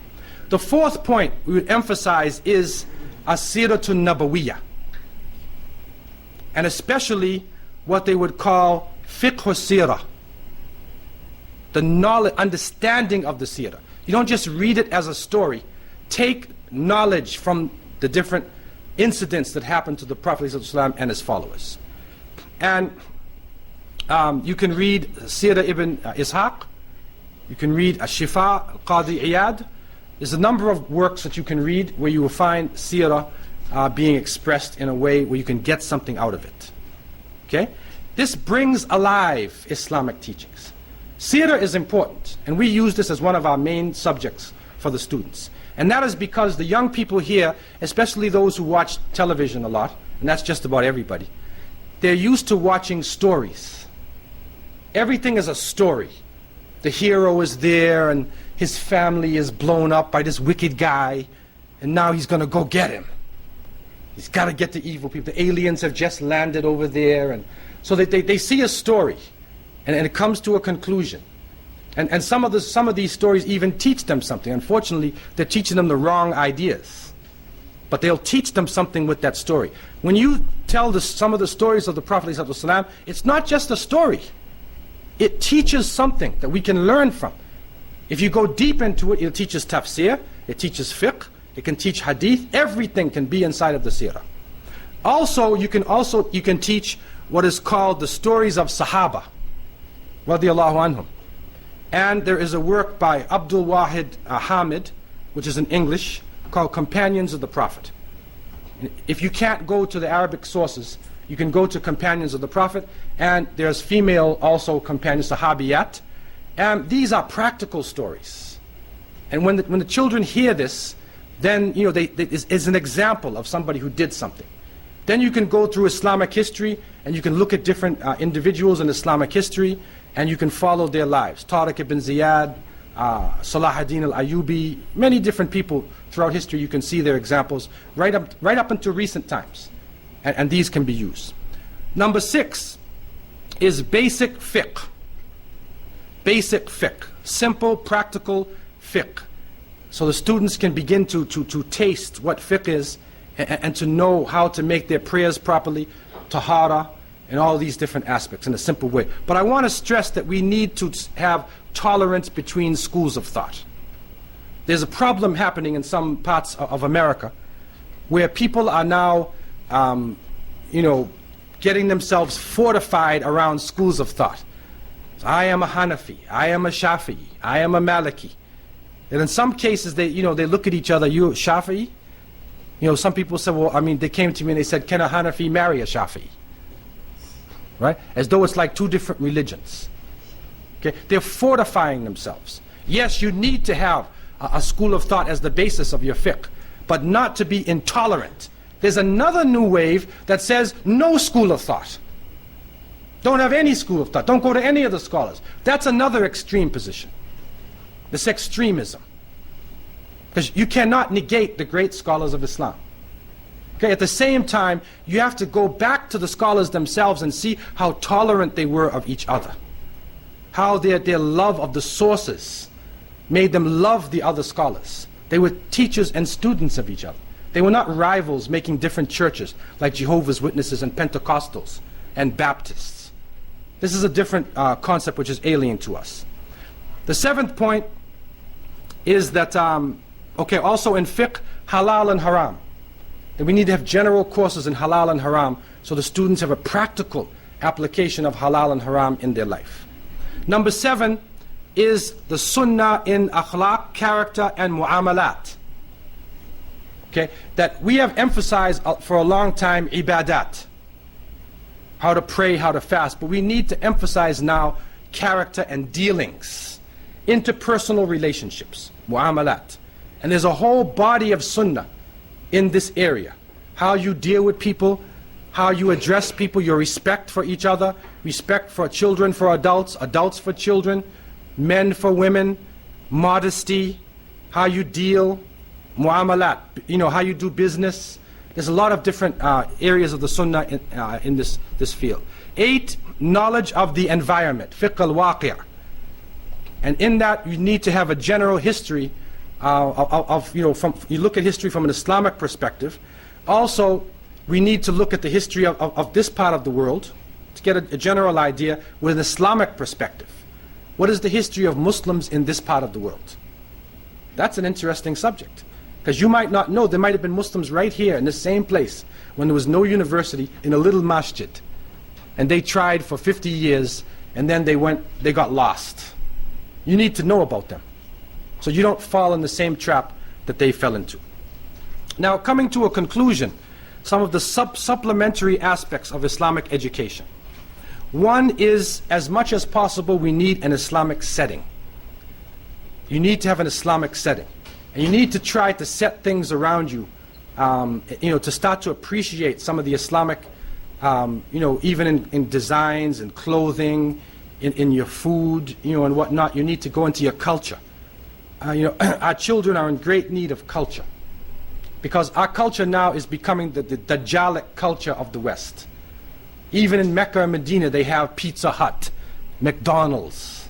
The 4th point we would emphasize is as-siratun nabawiyah, and especially what they would call fiqh sirah, the knowledge, understanding of the seerah. You don't just read it as a story. Take knowledge from the different incidents that happened to the Prophet ﷺ and his followers. And you can read Seerah ibn Ishaq, you can read Ash-Shifa al-Qadi Iyad. There's a number of works that you can read where you will find seerah being expressed in a way where you can get something out of it. Okay? This brings alive Islamic teachings. Seerah is important, and we use this as one of our main subjects for the students. And that is because the young people here, especially those who watch television a lot, and that's just about everybody, they're used to watching stories. Everything is a story. The hero is there, and his family is blown up by this wicked guy, and now he's going to go get him. He's got to get the evil people. The aliens have just landed over there, and so they see a story. And it comes to a conclusion. And some of these stories even teach them something. Unfortunately, they're teaching them the wrong ideas. But they'll teach them something with that story. When you tell some of the stories of the Prophet ﷺ, it's not just a story. It teaches something that we can learn from. If you go deep into it, it teaches tafsir, it teaches fiqh, it can teach hadith. Everything can be inside of the seerah. Also, you can teach what is called the stories of Sahaba, radiyallahu anhum. And there is a work by Abdul Wahid Hamid, which is in English, called Companions of the Prophet. If you can't go to the Arabic sources, you can go to Companions of the Prophet, and there's female also companions, Sahabiyat. And these are practical stories. And when the children hear this, then it's an example of somebody who did something. Then you can go through Islamic history, and you can look at different individuals in Islamic history, and you can follow their lives. Tariq ibn Ziyad, Salah ad-Din al-Ayyubi, many different people throughout history. You can see their examples right up into recent times. And these can be used. Number 6 is basic fiqh. Basic fiqh. Simple, practical fiqh. So the students can begin to taste what fiqh is and to know how to make their prayers properly, tahara, and all these different aspects in a simple way. But I want to stress that we need to have tolerance between schools of thought. There's a problem happening in some parts of America where people are now getting themselves fortified around schools of thought. So I am a Hanafi, I am a Shafi'i, I am a Maliki. And in some cases they look at each other, you Shafi'i? Some people say, they came to me and they said, can a Hanafi marry a Shafi'i? Right? As though it's like 2 different religions. Okay? They're fortifying themselves. Yes, you need to have a school of thought as the basis of your fiqh, but not to be intolerant. There's another new wave that says no school of thought. Don't have any school of thought. Don't go to any of the scholars. That's another extreme position. This extremism. Because you cannot negate the great scholars of Islam. Okay, at the same time, you have to go back to the scholars themselves and see how tolerant they were of each other. How their love of the sources made them love the other scholars. They were teachers and students of each other. They were not rivals making different churches like Jehovah's Witnesses and Pentecostals and Baptists. This is a different concept which is alien to us. The seventh point is that, also in fiqh, halal and haram. That we need to have general courses in halal and haram so the students have a practical application of halal and haram in their life. Number 7 is the sunnah in akhlaq, character, and mu'amalat. Okay, that we have emphasized for a long time ibadat, how to pray, how to fast, but we need to emphasize now character and dealings, interpersonal relationships, mu'amalat. And there's a whole body of sunnah in this area. How you deal with people, how you address people, your respect for each other, respect for children, for adults, adults for children, men for women, modesty, how you deal, mu'amalat, how you do business. There's a lot of different areas of the sunnah in this field. 8, knowledge of the environment, fiqh al-waqi'. And in that you need to have a general history you look at history from an Islamic perspective. Also, we need to look at the history of this part of the world to get a general idea with an Islamic perspective. What is the history of Muslims in this part of the world? That's an interesting subject. Because you might not know, there might have been Muslims right here in the same place when there was no university, in a little masjid. And they tried for 50 years and then they got lost. You need to know about them, so you don't fall in the same trap that they fell into. Now, coming to a conclusion, some of the supplementary aspects of Islamic education. One is, as much as possible, we need an Islamic setting. You need to have an Islamic setting. And you need to try to set things around you, to start to appreciate some of the Islamic, even in designs and clothing, in your food, and whatnot. You need to go into your culture. Our children are in great need of culture, because our culture now is becoming the Dajjalic culture of the West. Even in Mecca and Medina, they have Pizza Hut, McDonald's.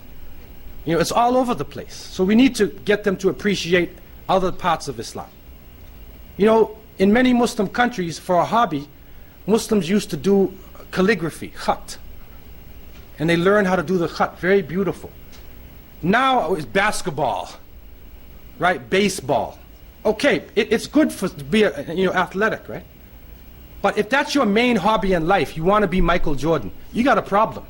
It's all over the place. So we need to get them to appreciate other parts of Islam. In many Muslim countries, for a hobby, Muslims used to do calligraphy, khat. And they learned how to do the khat, very beautiful. Now it's basketball, right? Baseball. Okay, it's good to be athletic, right? But if that's your main hobby in life, you want to be Michael Jordan, you got a problem.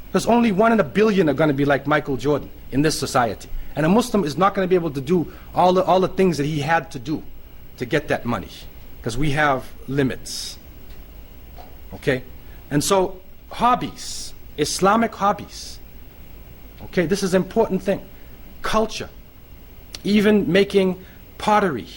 Because only 1 in a billion are going to be like Michael Jordan in this society. And a Muslim is not going to be able to do all the things that he had to do to get that money, because we have limits. Okay? And so, hobbies, Islamic hobbies. Okay, this is an important thing. Culture. Even making pottery.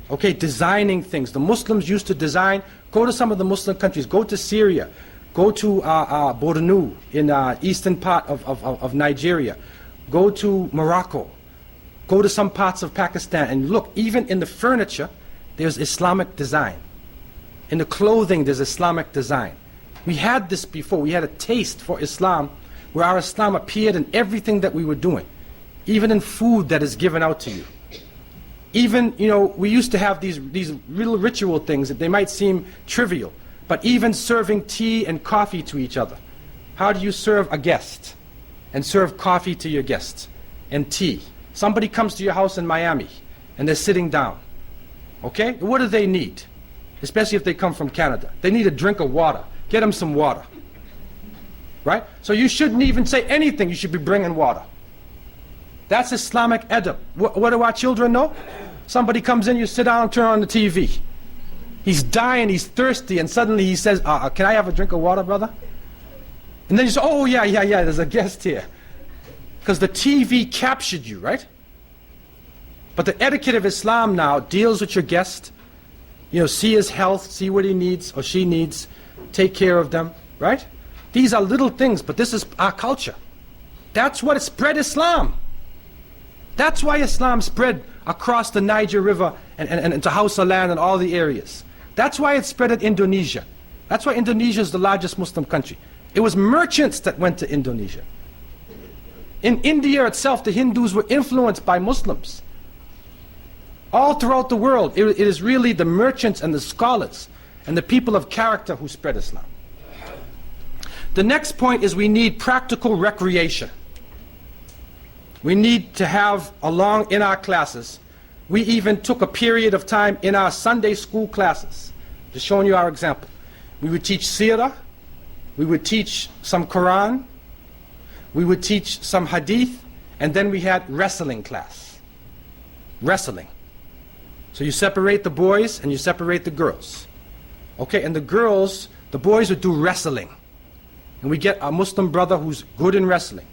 Okay, designing things. The Muslims used to design. Go to some of the Muslim countries. Go to Syria. Go to Bornu in eastern part of Nigeria. Go to Morocco. Go to some parts of Pakistan and look, even in the furniture, there's Islamic design. In the clothing, there's Islamic design. We had this before. We had a taste for Islam, where our Islam appeared in everything that we were doing. Even in food that is given out to you. Even, we used to have these little ritual things that they might seem trivial, but even serving tea and coffee to each other. How do you serve a guest and serve coffee to your guests and tea? Somebody comes to your house in Miami and they're sitting down. Okay? What do they need? Especially if they come from Canada. They need a drink of water. Get them some water. Right? So you shouldn't even say anything. You should be bringing water. That's Islamic adab. What do our children know? Somebody comes in, you sit down, turn on the TV. He's dying, he's thirsty, and suddenly he says, can I have a drink of water, brother? And then you say, oh yeah, there's a guest here. Because the TV captured you, right? But the etiquette of Islam now deals with your guest. See his health, see what he needs or she needs, take care of them, right? These are little things, but this is our culture. That's what spread Islam. That's why Islam spread across the Niger River and to Hausa land and all the areas. That's why it spread in Indonesia. That's why Indonesia is the largest Muslim country. It was merchants that went to Indonesia. In India itself, the Hindus were influenced by Muslims. All throughout the world, it is really the merchants and the scholars and the people of character who spread Islam. The next point is we need practical recreation. We need to have along in our classes, we even took a period of time in our Sunday school classes, just showing you our example. We would teach seerah, we would teach some Quran, we would teach some hadith, and then we had wrestling class. Wrestling. So you separate the boys and you separate the girls. Okay, and the boys would do wrestling. And we get a Muslim brother who's good in wrestling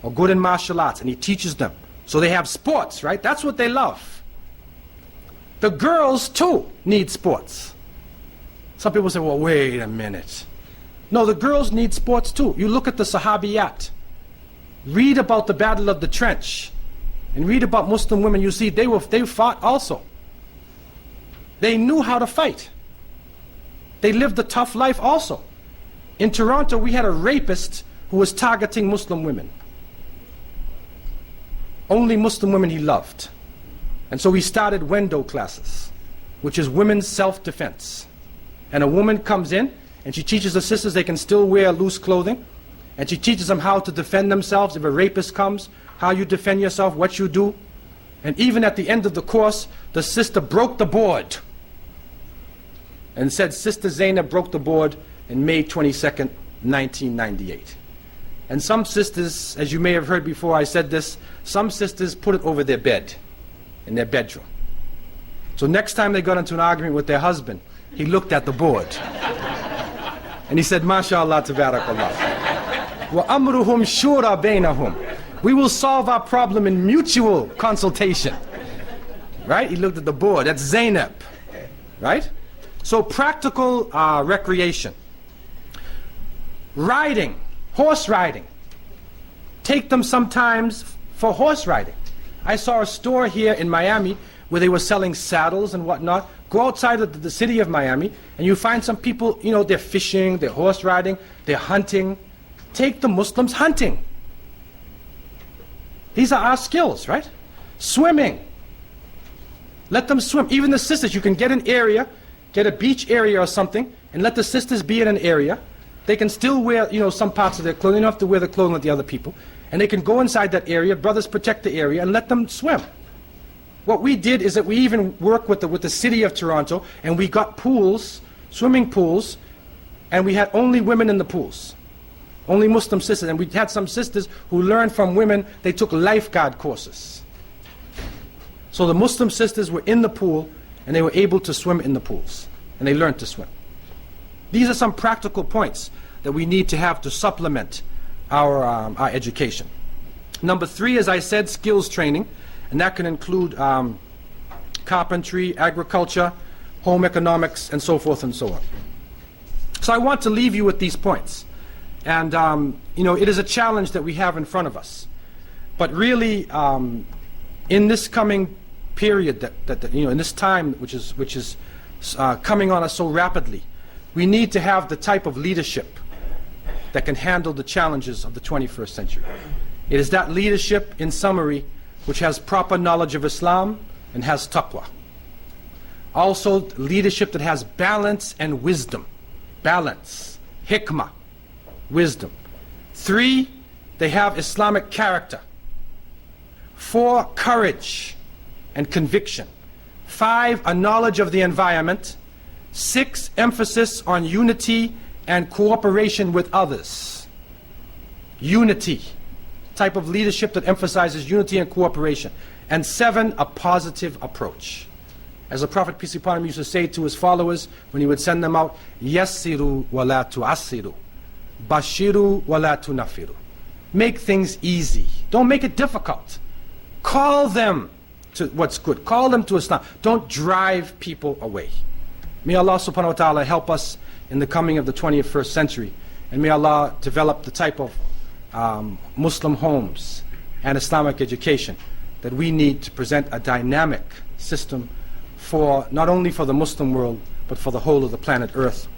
or good in martial arts, and he teaches them. So they have sports, right? That's what they love. The girls too need sports. Some people say, well, wait a minute. No, the girls need sports too. You look at the Sahabiyat. Read about the Battle of the Trench and read about Muslim women. You see they fought also. They knew how to fight. They lived a tough life also. In Toronto, we had a rapist who was targeting Muslim women. Only Muslim women he loved. And so we started Wendo classes, which is women's self-defense. And a woman comes in and she teaches the sisters they can still wear loose clothing. And she teaches them how to defend themselves if a rapist comes, how you defend yourself, what you do. And even at the end of the course, the sister broke the board and said, Sister Zainab broke the board in May 22nd, 1998. And some sisters, as you may have heard before I said this, some sisters put it over their bed, in their bedroom. So next time they got into an argument with their husband, he looked at the board. And he said, MashaAllah, tabarakallah. Wa amruhum shura bainahum. We will solve our problem in mutual consultation. Right? He looked at the board. That's Zainab. Right? So practical recreation. Riding, horse riding. Take them sometimes for horse riding. I saw a store here in Miami where they were selling saddles and whatnot. Go outside of the city of Miami and you find some people, you know, they're fishing, they're horse riding, they're hunting. Take the Muslims hunting. These are our skills, right? Swimming. Let them swim. Even the sisters, you can get an area, get a beach area or something, and let the sisters be in an area. They can still wear, you know, some parts of their clothing. They don't have to wear the clothing of the other people. And they can go inside that area, brothers protect the area, and let them swim. What we did is that we even worked with the city of Toronto, and we got pools, swimming pools, and we had only women in the pools. Only Muslim sisters. And we had some sisters who learned from women, they took lifeguard courses. So the Muslim sisters were in the pool, and they were able to swim in the pools. And they learned to swim. These are some practical points that we need to have to supplement our education. Number 3, as I said, skills training. And that can include carpentry, agriculture, home economics, and so forth and so on. So I want to leave you with these points. And you know, it is a challenge that we have in front of us. But really, in this coming period, that you know, in this time which is coming on us so rapidly, we need to have the type of leadership that can handle the challenges of the 21st century. It is that leadership, in summary, which has proper knowledge of Islam and has taqwa. Also, leadership that has balance and wisdom. Balance, hikmah, wisdom. 3, they have Islamic character. 4, courage and conviction. 5, a knowledge of the environment. 6, emphasis on unity and cooperation with others. Unity, type of leadership that emphasizes unity and cooperation. And 7, a positive approach. As the Prophet, peace be upon him, used to say to his followers when he would send them out, Yassiru wa la tu'assiru, Bashiru wa la tunafiru. Make things easy. Don't make it difficult. Call them to what's good. Call them to Islam. Don't drive people away. May Allah subhanahu wa ta'ala help us in the coming of the 21st century. And may Allah develop the type of Muslim homes and Islamic education that we need to present a dynamic system for not only for the Muslim world, but for the whole of the planet Earth.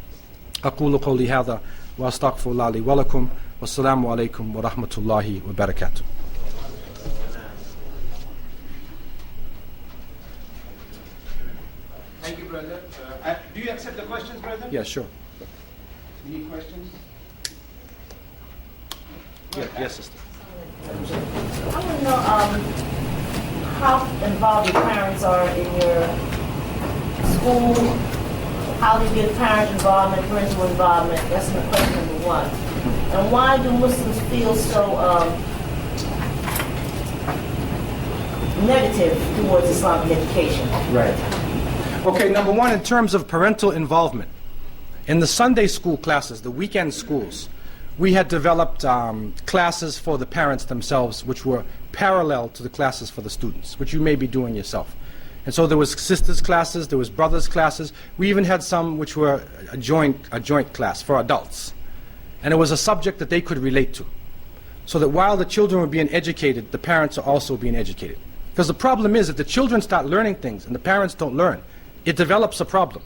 أقول قولي هذا وأستغفر الله لي ولكم والسلام عليكم ورحمة الله وبركاته. Thank you, brother. Do you accept the questions, brother? Yeah, sure. Any questions? Yes, sister. I want to know how involved your parents are in your school. How do you get parent involvement, parental involvement? That's my question number one. And why do Muslims feel so negative towards Islamic education? Right. Okay, number one, in terms of parental involvement, in the Sunday school classes, the weekend schools, we had developed classes for the parents themselves, which were parallel to the classes for the students, which you may be doing yourself. And so there was sisters classes, there was brothers classes. We even had some which were a joint class for adults. And it was a subject that they could relate to. So that while the children were being educated, the parents are also being educated. Because the problem is, if the children start learning things and the parents don't learn, it develops a problem.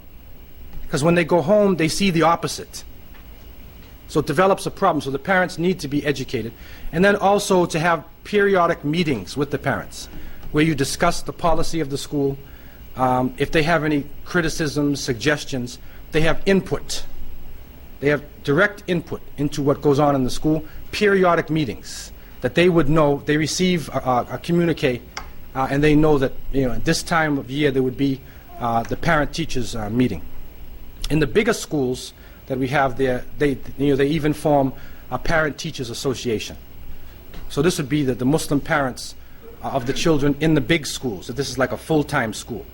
Because when they go home, they see the opposite. So it develops a problem. So the parents need to be educated. And then also to have periodic meetings with the parents, where you discuss the policy of the school. If they have any criticisms, suggestions, they have input. They have direct input into what goes on in the school. Periodic meetings that they would know. They receive a communique, and they know that at this time of year there would be the parent-teachers meeting. In the bigger schools that we have there, they even form a parent-teachers association. So this would be the Muslim parents of the children in the big schools. So this is like a full-time school.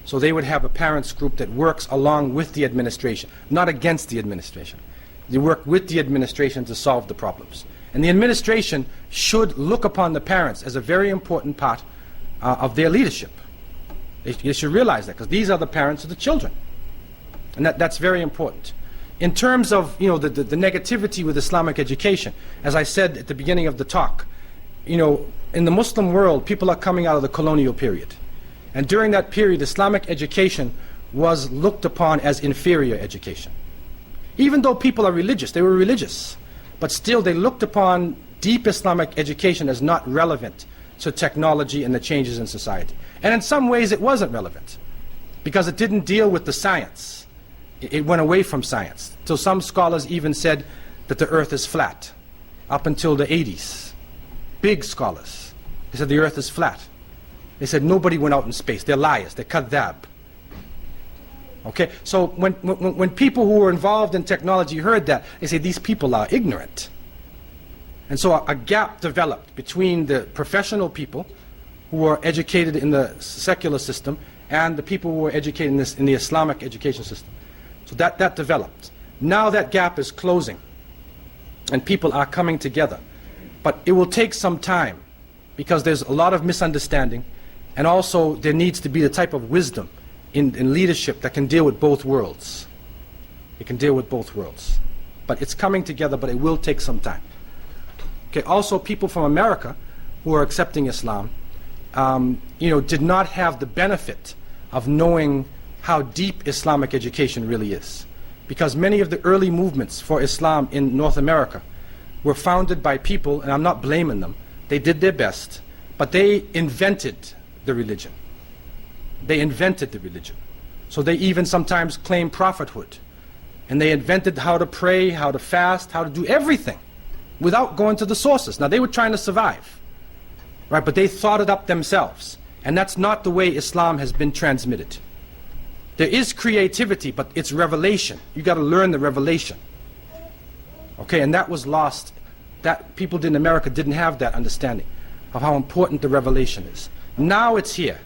So they would have a parents group that works along with the administration, not against the administration. They work with the administration to solve the problems. And the administration should look upon the parents as a very important part of their leadership. They should realize that, because these are the parents of the children. And that's very important. In terms of the negativity with Islamic education, as I said at the beginning of the talk, in the Muslim world, people are coming out of the colonial period. And during that period, Islamic education was looked upon as inferior education. Even though people are religious, they were religious, but still they looked upon deep Islamic education as not relevant to technology and the changes in society. And in some ways it wasn't relevant, because it didn't deal with the science. It went away from science. So some scholars even said that the earth is flat, up until the 80s. Big scholars. They said the earth is flat. They said nobody went out in space. They're liars. They're kadhab. Okay, so when people who were involved in technology heard that, they say these people are ignorant. And so a gap developed between the professional people who were educated in the secular system and the people who were educated in the Islamic education system. So that developed. Now that gap is closing and people are coming together. But it will take some time, because there's a lot of misunderstanding, and also there needs to be the type of wisdom in leadership that can deal with both worlds. It can deal with both worlds. But it's coming together, but it will take some time. Okay, also people from America who are accepting Islam, did not have the benefit of knowing how deep Islamic education really is. Because many of the early movements for Islam in North America were founded by people, and I'm not blaming them, they did their best, but they invented the religion. They invented the religion. So they even sometimes claim prophethood. And they invented how to pray, how to fast, how to do everything without going to the sources. Now they were trying to survive, right? But they thought it up themselves. And that's not the way Islam has been transmitted. There is creativity, but it's revelation. You got to learn the revelation. Okay, and that was lost. That people in America didn't have that understanding of how important the revelation is. Now it's here.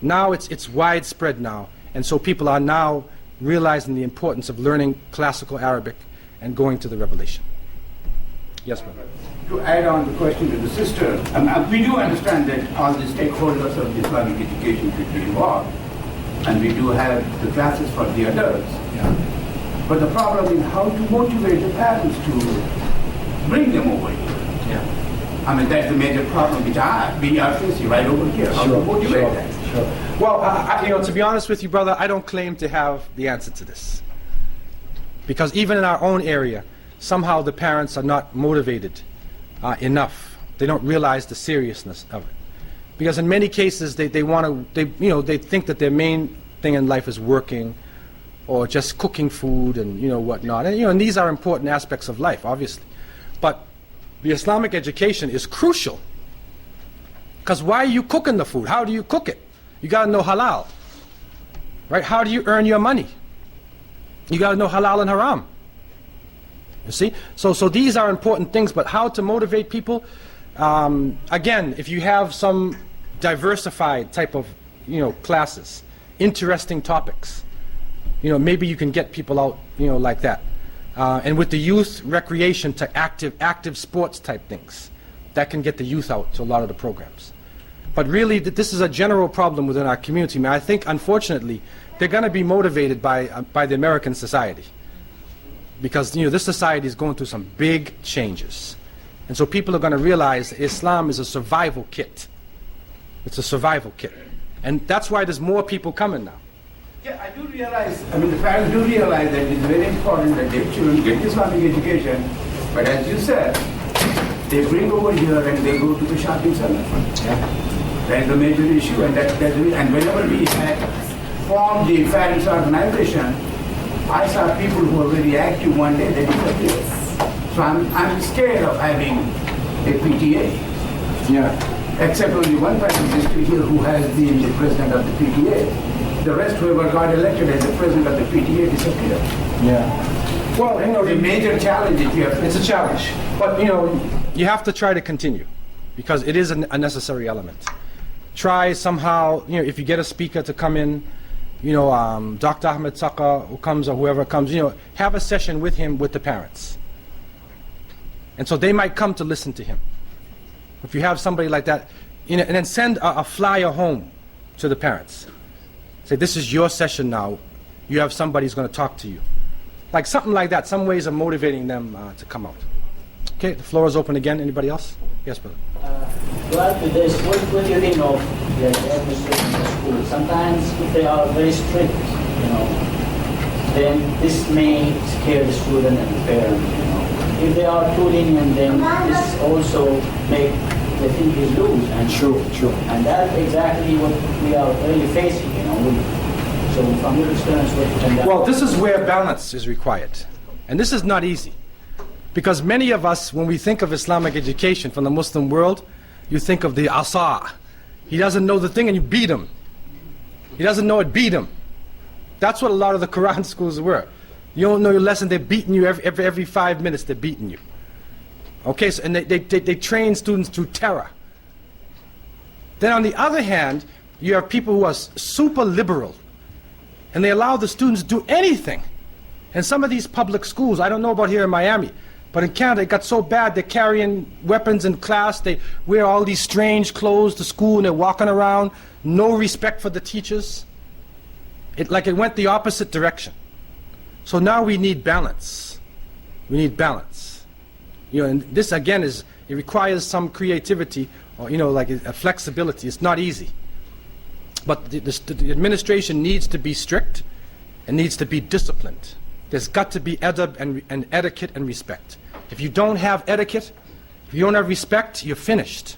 Now it's widespread now. And so people are now realizing the importance of learning classical Arabic and going to the revelation. Yes, ma'am. To add on the question to the sister, we do understand that all the stakeholders of the Islamic education should be involved. And we do have the classes for the adults. Yeah. But the problem is how to motivate the parents to bring them over here. Yeah. I mean, that's the major problem which we are facing right over here. How to motivate that? Sure. Well, to be honest with you, brother, I don't claim to have the answer to this. Because even in our own area, somehow the parents are not motivated enough. They don't realize the seriousness of it. Because in many cases, they think that their main thing in life is working, or just cooking food and whatnot. And these are important aspects of life, obviously. But the Islamic education is crucial. Because why are you cooking the food? How do you cook it? You got to know halal, right? How do you earn your money? You got to know halal and haram. You see? So these are important things, but how to motivate people? Again, if you have some diversified type of, classes, interesting topics, maybe you can get people out, like that. And with the youth, recreation to active sports type things, that can get the youth out to a lot of the programs. But really, this is a general problem within our community. I think, unfortunately, they're going to be motivated by the American society. Because, this society is going through some big changes. And so people are going to realize Islam is a survival kit. It's a survival kit. And that's why there's more people coming now. Yeah, I do realize, the parents do realize that it's very important that their children get Islamic education. But as you said, they bring over here and they go to the shopping center. Yeah. That's the major issue. And whenever we had formed the parents organization, I saw people who were very active one day, they disappeared. So I'm scared of having a PTA. Yeah. Except only one person is still here who has been the president of the PTA. The rest, whoever got elected as the president of the PTA, disappeared. Yeah. Well, the major challenge is here. It's a challenge. But, you have to try to continue. Because it is a necessary element. Try somehow, if you get a speaker to come in, Dr. Ahmed Saka who comes or whoever comes, have a session with him with the parents. And so they might come to listen to him. If you have somebody like that, and then send a flyer home to the parents. Say, this is your session now. You have somebody who's going to talk to you. Like something like that, some ways of motivating them to come out. Okay, the floor is open again. Anybody else? Yes, brother. Well, to this, what do you think of the administration of the school? Sometimes if they are very strict, then this may scare the student and the parent, If they are too lenient, then this also make the thinking lose. And True. And that's exactly what we are really facing, So from your experience, what you can... Well, this is where balance is required. And this is not easy. Because many of us, when we think of Islamic education from the Muslim world, you think of the asa. He doesn't know the thing and you beat him. He doesn't know it, beat him. That's what a lot of the Quran schools were. You don't know your lesson, they're beating you every 5 minutes, they're beating you. Okay, so, and they train students through terror. Then on the other hand, you have people who are super liberal. And they allow the students to do anything. And some of these public schools, I don't know about here in Miami, but in Canada it got so bad they're carrying weapons in class, they wear all these strange clothes to school and they're walking around, no respect for the teachers. It went the opposite direction. So now we need balance. We need balance. And this again it requires some creativity or like a flexibility. It's not easy. But the administration needs to be strict and needs to be disciplined. There's got to be adab and etiquette and respect. If you don't have etiquette, if you don't have respect, you're finished.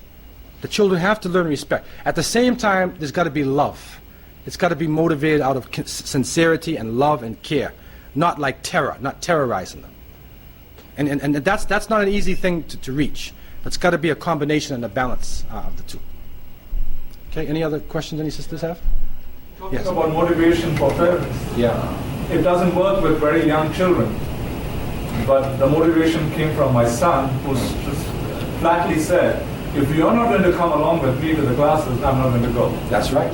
The children have to learn respect. At the same time, there's got to be love. It's got to be motivated out of sincerity and love and care, not like terror, not terrorizing them. And that's not an easy thing to reach. It's got to be a combination and a balance of the two. Okay, any other questions any sisters have? Talking about motivation for parents. Yeah. It doesn't work with very young children. But the motivation came from my son, who just flatly said, if you're not going to come along with me to the classes, I'm not going to go. That's right.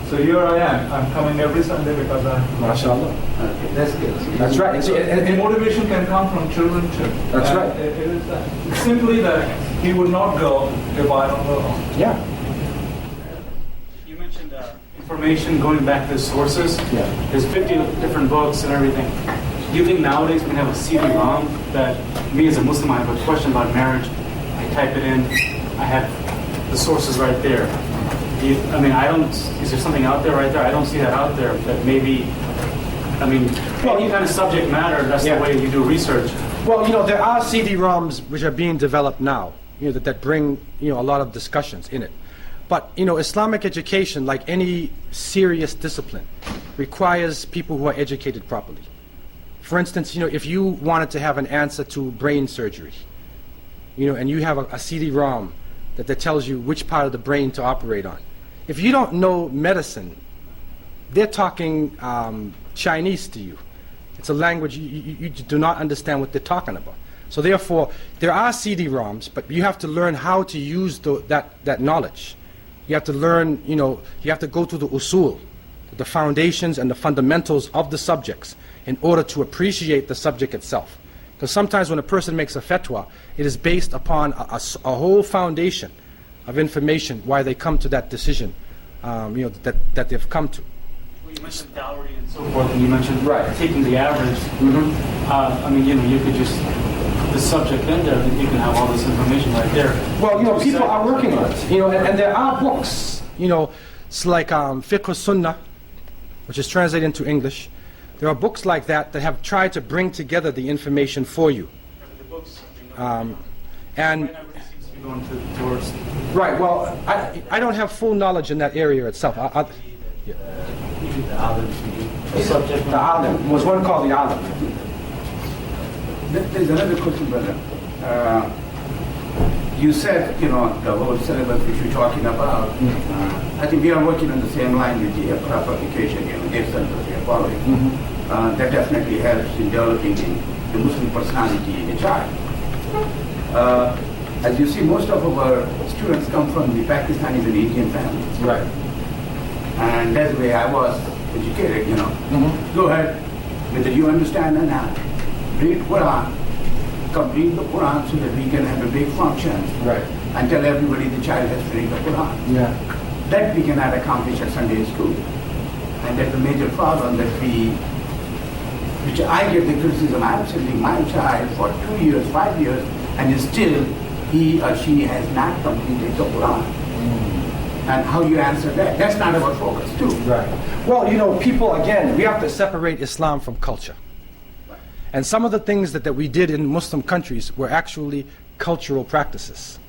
So here I am. I'm coming every Sunday because MashaAllah. Okay, that's good. That's right. And motivation can come from children too. That's And right. It is that. It's simply that he would not go if I don't go. Yeah. You mentioned information going back to sources. Yeah. There's 50 different books and everything. Do you think nowadays we can have a CD-ROM that me as a Muslim, I have a question about marriage, I type it in, I have the sources right there. Is there something out there right there? I don't see that out there, but maybe, any kind of subject matter, that's the way you do research. Well, there are CD-ROMs which are being developed now, that bring, a lot of discussions in it. But, Islamic education, like any serious discipline, requires people who are educated properly. For instance, if you wanted to have an answer to brain surgery, and you have a CD-ROM that tells you which part of the brain to operate on. If you don't know medicine, they're talking Chinese to you. It's a language you do not understand what they're talking about. So therefore, there are CD-ROMs, but you have to learn how to use that knowledge. You have to learn, you have to go to the usul, the foundations and the fundamentals of the subjects in order to appreciate the subject itself. Because sometimes when a person makes a fatwa, it is based upon a whole foundation of information why they come to that decision, that they've come to. Well, you mentioned dowry and so forth, and you mentioned Right. taking the average. You could just the subject in there, and you can have all this information right there. Well, people are working on it, and there are books, it's like Fiqh Sunnah, which is translated into English. There are books like that have tried to bring together the information for you. The books, And seems to be going towards. right, well, I don't have full knowledge in that area itself. The subject. The alim was one called the alim. There's another question, brother. You said, the whole syllabus which you're talking about, I think we are working on the same line with the proper education, their syllabus we are following. That definitely helps in developing the Muslim personality in a child. As you see, most of our students come from the Pakistanis and Indian families. Right. And that's the way I was educated, Go ahead, whether you understand or not. Read Quran, complete the Quran so that we can have a big function. Right. And tell everybody the child has to read the Quran. Yeah. That we cannot accomplish at Sunday school. And that's a major problem which I get the criticism. I'm sending my child for 2 years, 5 years, and still he or she has not completed the Quran. And how you answer that? That's not our focus, too. Right. Well, people, again, we have to separate Islam from culture. And some of the things that we did in Muslim countries were actually cultural practices.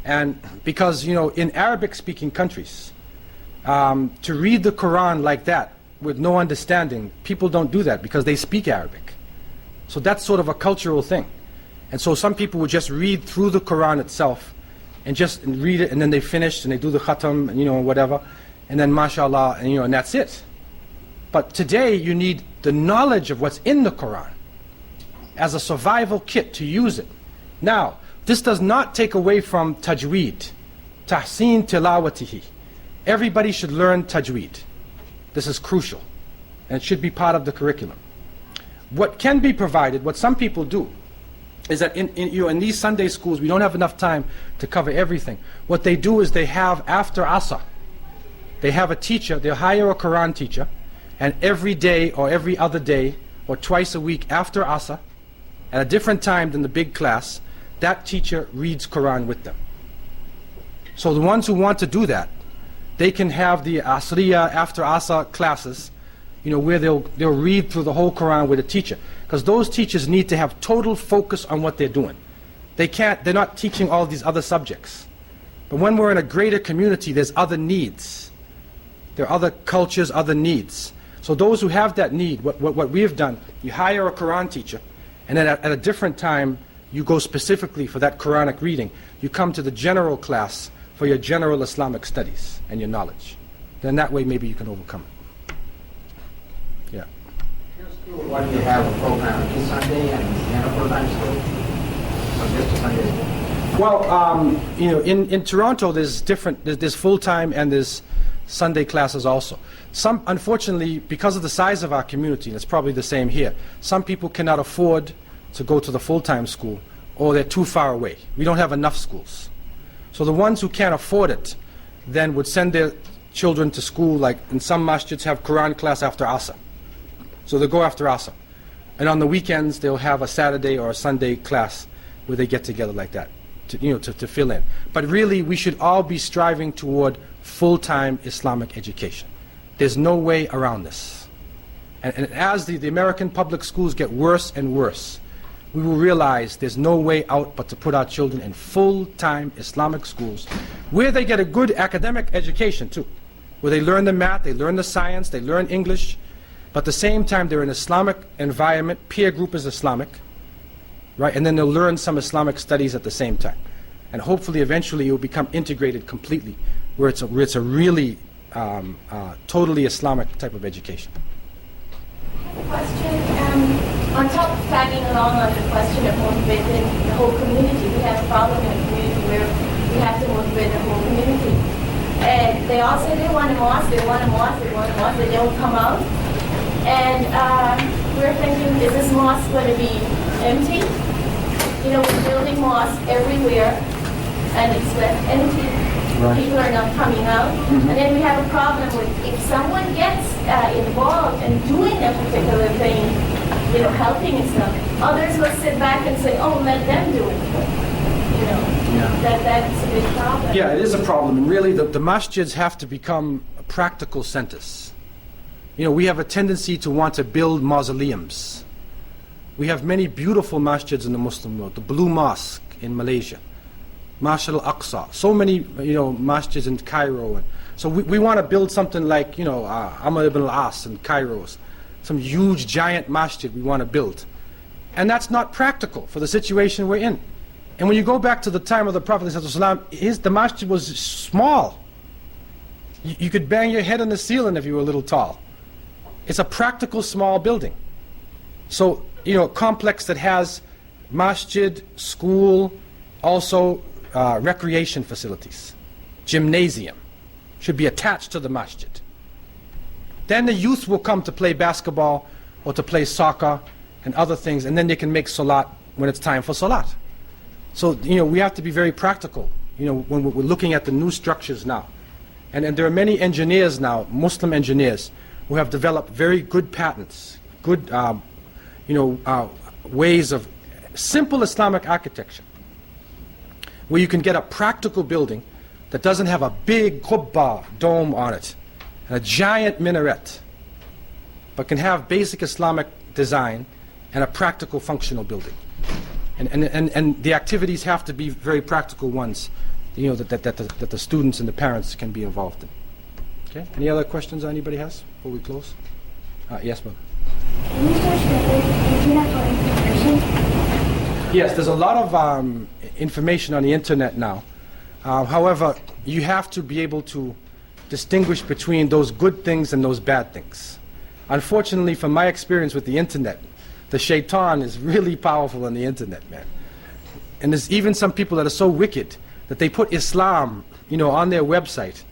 And because, in Arabic-speaking countries, to read the Quran like that with no understanding, people don't do that because they speak Arabic. So that's sort of a cultural thing. And so some people would just read through the Quran itself and just read it, and then they finish and they do the khatam, and whatever, and then mashallah, and that's it. But today you need the knowledge of what's in the Quran as a survival kit to use it. Now, this does not take away from tajweed, tahseen tilawatihi. Everybody should learn tajweed. This is crucial, and it should be part of the curriculum. What can be provided, what some people do, is that in these Sunday schools, we don't have enough time to cover everything. What they do is they have, after Asr, they have a teacher, they'll hire a Quran teacher, and every day or every other day or twice a week after Asr, at a different time than the big class, that teacher reads Quran with them. So the ones who want to do that, they can have the Asriya after Asr classes, where they'll read through the whole Quran with a teacher. Because those teachers need to have total focus on what they're doing. They're not teaching all these other subjects. But when we're in a greater community, there's other needs. There are other cultures, other needs. So those who have that need, what we have done, you hire a Quran teacher, and then at a different time, you go specifically for that Quranic reading. You come to the general class for your general Islamic studies and your knowledge. Then that way maybe you can overcome it. Yeah. Why do you have a program every Sunday and a full-time school? Or just a Sunday school? Well, in Toronto, there's full-time and there's Sunday classes also. Unfortunately, because of the size of our community, and it's probably the same here, some people cannot afford to go to the full-time school, or they're too far away. We don't have enough schools. So the ones who can't afford it then would send their children to school, like in some masjids have Quran class after Asr. So they'll go after Asr. And on the weekends, they'll have a Saturday or a Sunday class where they get together like that. to fill in. But really, we should all be striving toward full-time Islamic education. There's no way around this. And as the American public schools get worse and worse, we will realize there's no way out but to put our children in full-time Islamic schools where they get a good academic education too, where they learn the math, they learn the science, they learn English, but at the same time they're in an Islamic environment, peer group is Islamic, right? And then they'll learn some Islamic studies at the same time. And hopefully eventually it will become integrated completely, where it's a really totally Islamic type of education. Question. On top of tagging along on the question of motivating the whole community, we have a problem in the community where we have to motivate the whole community. And they all say they want a mosque, they want a mosque, they want a mosque, they don't come out. And we're thinking, is this mosque going to be empty? You know, we're building mosques everywhere, and it's left empty. Right. People are not coming out. Mm-hmm. And then we have a problem with if someone gets involved in doing a particular thing, you know, helping and stuff, others will sit back and say, oh, let them do it. You know, that's a big problem. Yeah, it is a problem. And really, the masjids have to become practical centers. You know, we have a tendency to want to build mausoleums. We have many beautiful masjids in the Muslim world. The Blue Mosque in Malaysia, Masjid al-Aqsa, so many, you know, masjids in Cairo. And so we want to build something like, you know, Amr ibn al-As in Cairo, some huge giant masjid we want to build. And that's not practical for the situation we're in. And when you go back to the time of the Prophet ﷺ, the masjid was small. You could bang your head on the ceiling if you were a little tall. It's a practical small building. So, you know, a complex that has masjid, school, also recreation facilities, gymnasium, should be attached to the masjid. Then the youth will come to play basketball or to play soccer and other things, and then they can make salat when it's time for salat. So, you know, we have to be very practical, you know, when we're looking at the new structures now. And there are many engineers now, Muslim engineers, who have developed very good patents, good, you know, ways of simple Islamic architecture, where you can get a practical building that doesn't have a big qubba dome on it and a giant minaret, but can have basic Islamic design and a practical functional building. And the activities have to be very practical ones, you know, that the students and the parents can be involved in. Okay, any other questions anybody has before we close? Yes, ma'am. Can you search the internet for information? Yes, there's a lot of information on the internet now. However, you have to be able to distinguish between those good things and those bad things. Unfortunately, from my experience with the internet, the shaitan is really powerful on the internet, man. And there's even some people that are so wicked that they put Islam, you know, on their website,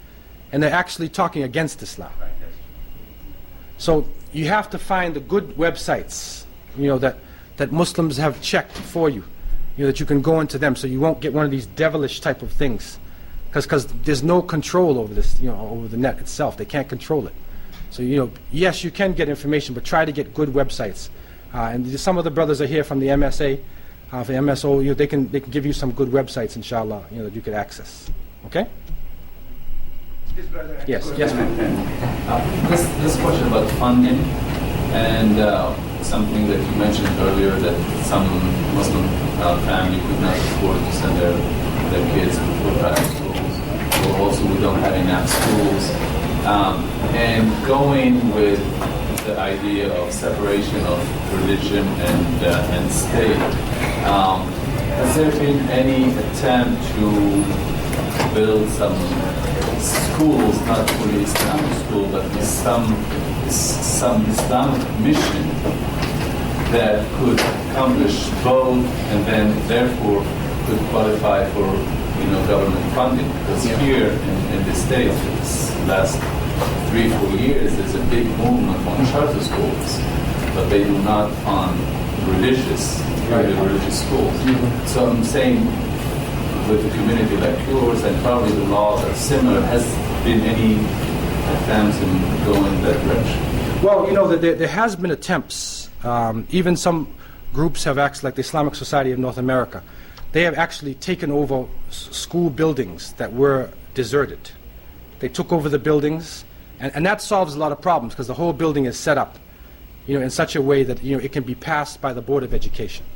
and they're actually talking against Islam. So you have to find the good websites, you know, that Muslims have checked for you, you know, that you can go into them, so you won't get one of these devilish type of things, because there's no control over this, you know, over the net itself. They can't control it. So, you know, yes, you can get information, but try to get good websites. And some of the brothers are here from the MSA, from the MSO. You know, they can give you some good websites, inshallah, you know, that you could access. Okay? Yes, yes, ma'am. This question about funding and something that you mentioned earlier, that some Muslim family could not afford to send their kids to private schools, or also we don't have enough schools. And going with the idea of separation of religion and state, has there been any attempt to build some schools, not fully Islamic school, but with some Islamic mission that could accomplish both, and then therefore could qualify for, you know, government funding? Because here in the States, this last 3-4 years, there's a big movement on charter schools, but they do not fund religious schools. Mm-hmm. So I'm saying, with a community like yours, and probably the laws are similar, has been any attempts in going that direction? Well, you know, there has been attempts. Even some groups have acted, like the Islamic Society of North America. they have actually taken over school buildings that were deserted. They took over the buildings, and that solves a lot of problems because the whole building is set up, in such a way that it can be passed by the Board of Education.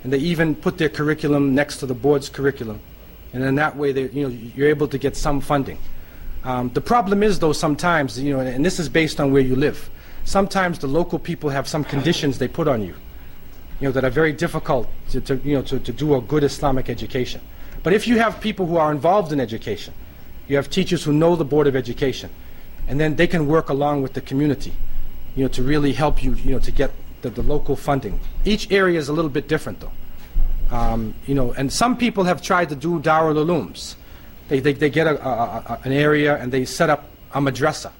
And they even put their curriculum next to the board's curriculum, and in that way, you're able to get some funding. The problem is, though, sometimes, and this is based on where you live. Sometimes the local people have some conditions they put on you, that are very difficult to do a good Islamic education. But if you have people who are involved in education, you have teachers who know the Board of Education, and then they can work along with the community, to really help you, to get the local funding. Each area is a little bit different, though. And some people have tried to do Darul Ulooms. They get an area and they set up a madrasa.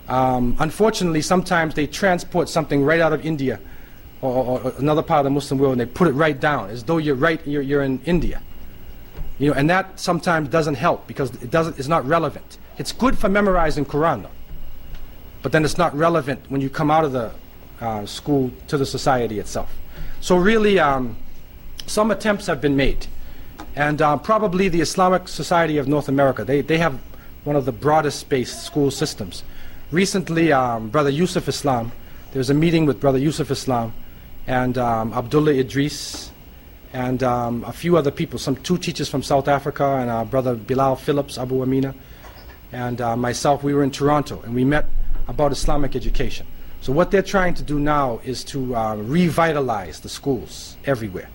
Unfortunately, sometimes they transport something right out of India or another part of the Muslim world, and they put it right down as though you're in India. And that sometimes doesn't help because it's not relevant. It's good for memorizing Quran, though, but then it's not relevant when you come out of the school to the society itself. So really, some attempts have been made, and probably the Islamic Society of North America, they have one of the broadest based school systems. Recently, Brother Yusuf Islam, there was a meeting with Brother Yusuf Islam and Abdullah Idris and a few other people, two teachers from South Africa, and Brother Bilal Phillips, Abu Amina, and myself. We were in Toronto, and we met about Islamic education. So what they're trying to do now is to revitalize the schools everywhere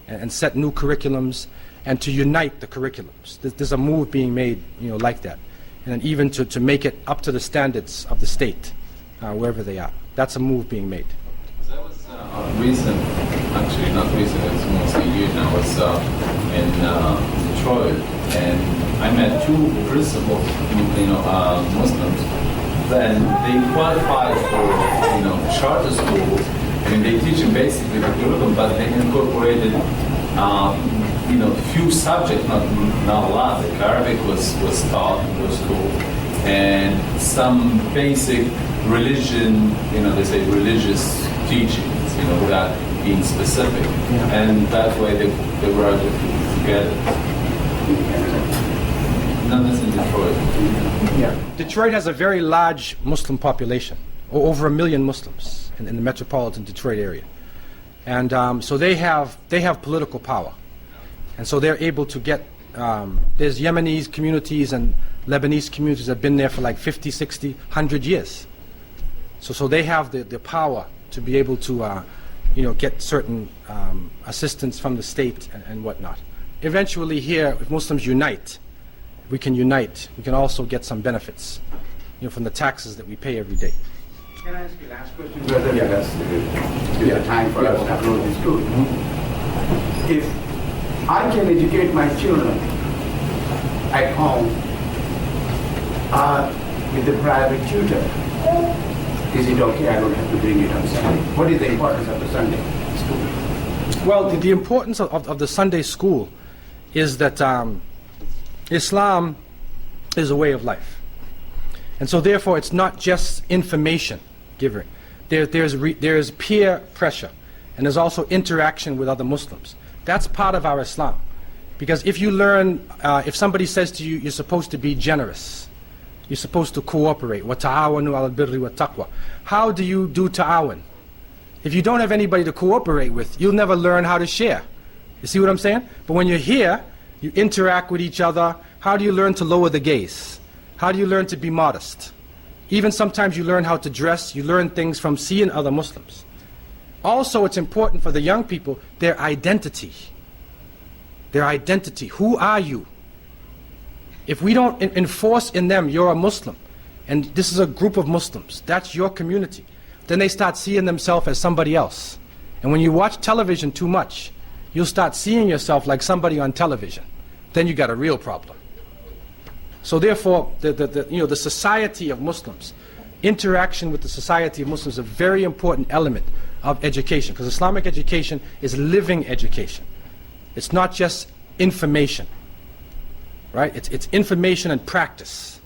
and set new curriculums and to unite the curriculums. There's a move being made, like that, and even to make it up to the standards of the state, wherever they are. That's a move being made. That was recent, actually not recent, it's almost a year now. I was in Detroit, and I met two principal, Muslims. Then they qualified for, charter schools. I mean, they teach them basically the curriculum, but they incorporated, few subjects, not a lot. Like Arabic was taught in those schools, and some basic religion, they say religious teachings, without being specific. Yeah. And that way they were able to get it. No, that's in Detroit. Yeah. Detroit has a very large Muslim population, over 1 million Muslims in the metropolitan Detroit area. And so they have political power. And so they're able to get, there's Yemenis communities and Lebanese communities that have been there for like 50, 60, 100 years. So they have the power to be able to, get certain assistance from the state and whatnot. Eventually here, if Muslims unite, we can also get some benefits, from the taxes that we pay every day. Can I ask you last question, brother? Because there's time for us to close this too. If I can educate my children at home with the private tutor, is it okay? I don't have to bring it on Sunday. What is the importance of the Sunday school? Well, the importance of the Sunday school is that Islam is a way of life. And so therefore it's not just information giving. There's peer pressure, and there's also interaction with other Muslims. That's part of our Islam. Because if you learn, if somebody says to you, you're supposed to be generous, you're supposed to cooperate, وَتَعَاوَنُوا عَلَى الْبِرِّ وَالتَّقْوَى. How do you do ta'awun? If you don't have anybody to cooperate with, you'll never learn how to share. You see what I'm saying? But when you're here, you interact with each other. How do you learn to lower the gaze? How do you learn to be modest? Even sometimes you learn how to dress. You learn things from seeing other Muslims. Also, it's important for the young people, their identity. Their identity. Who are you? If we don't enforce in them, you're a Muslim, and this is a group of Muslims, that's your community, then they start seeing themselves as somebody else. And when you watch television too much, you'll start seeing yourself like somebody on television. Then you got a real problem. So therefore, the society of Muslims, interaction with the society of Muslims is a very important element of education, because Islamic education is living education. It's not just information, right? It's information and practice,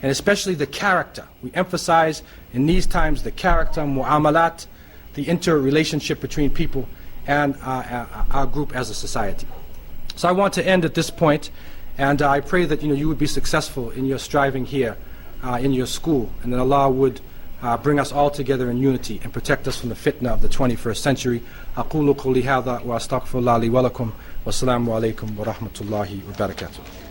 and especially the character. We emphasize in these times the character, mu'amalat, the interrelationship between people, and our group as a society. So I want to end at this point, and I pray that you would be successful in your striving here in your school, and that Allah would bring us all together in unity and protect us from the fitna of the 21st century. أقول قولي هذا وأستغفر الله لي ولكم والسلام عليكم ورحمة الله وبركاته.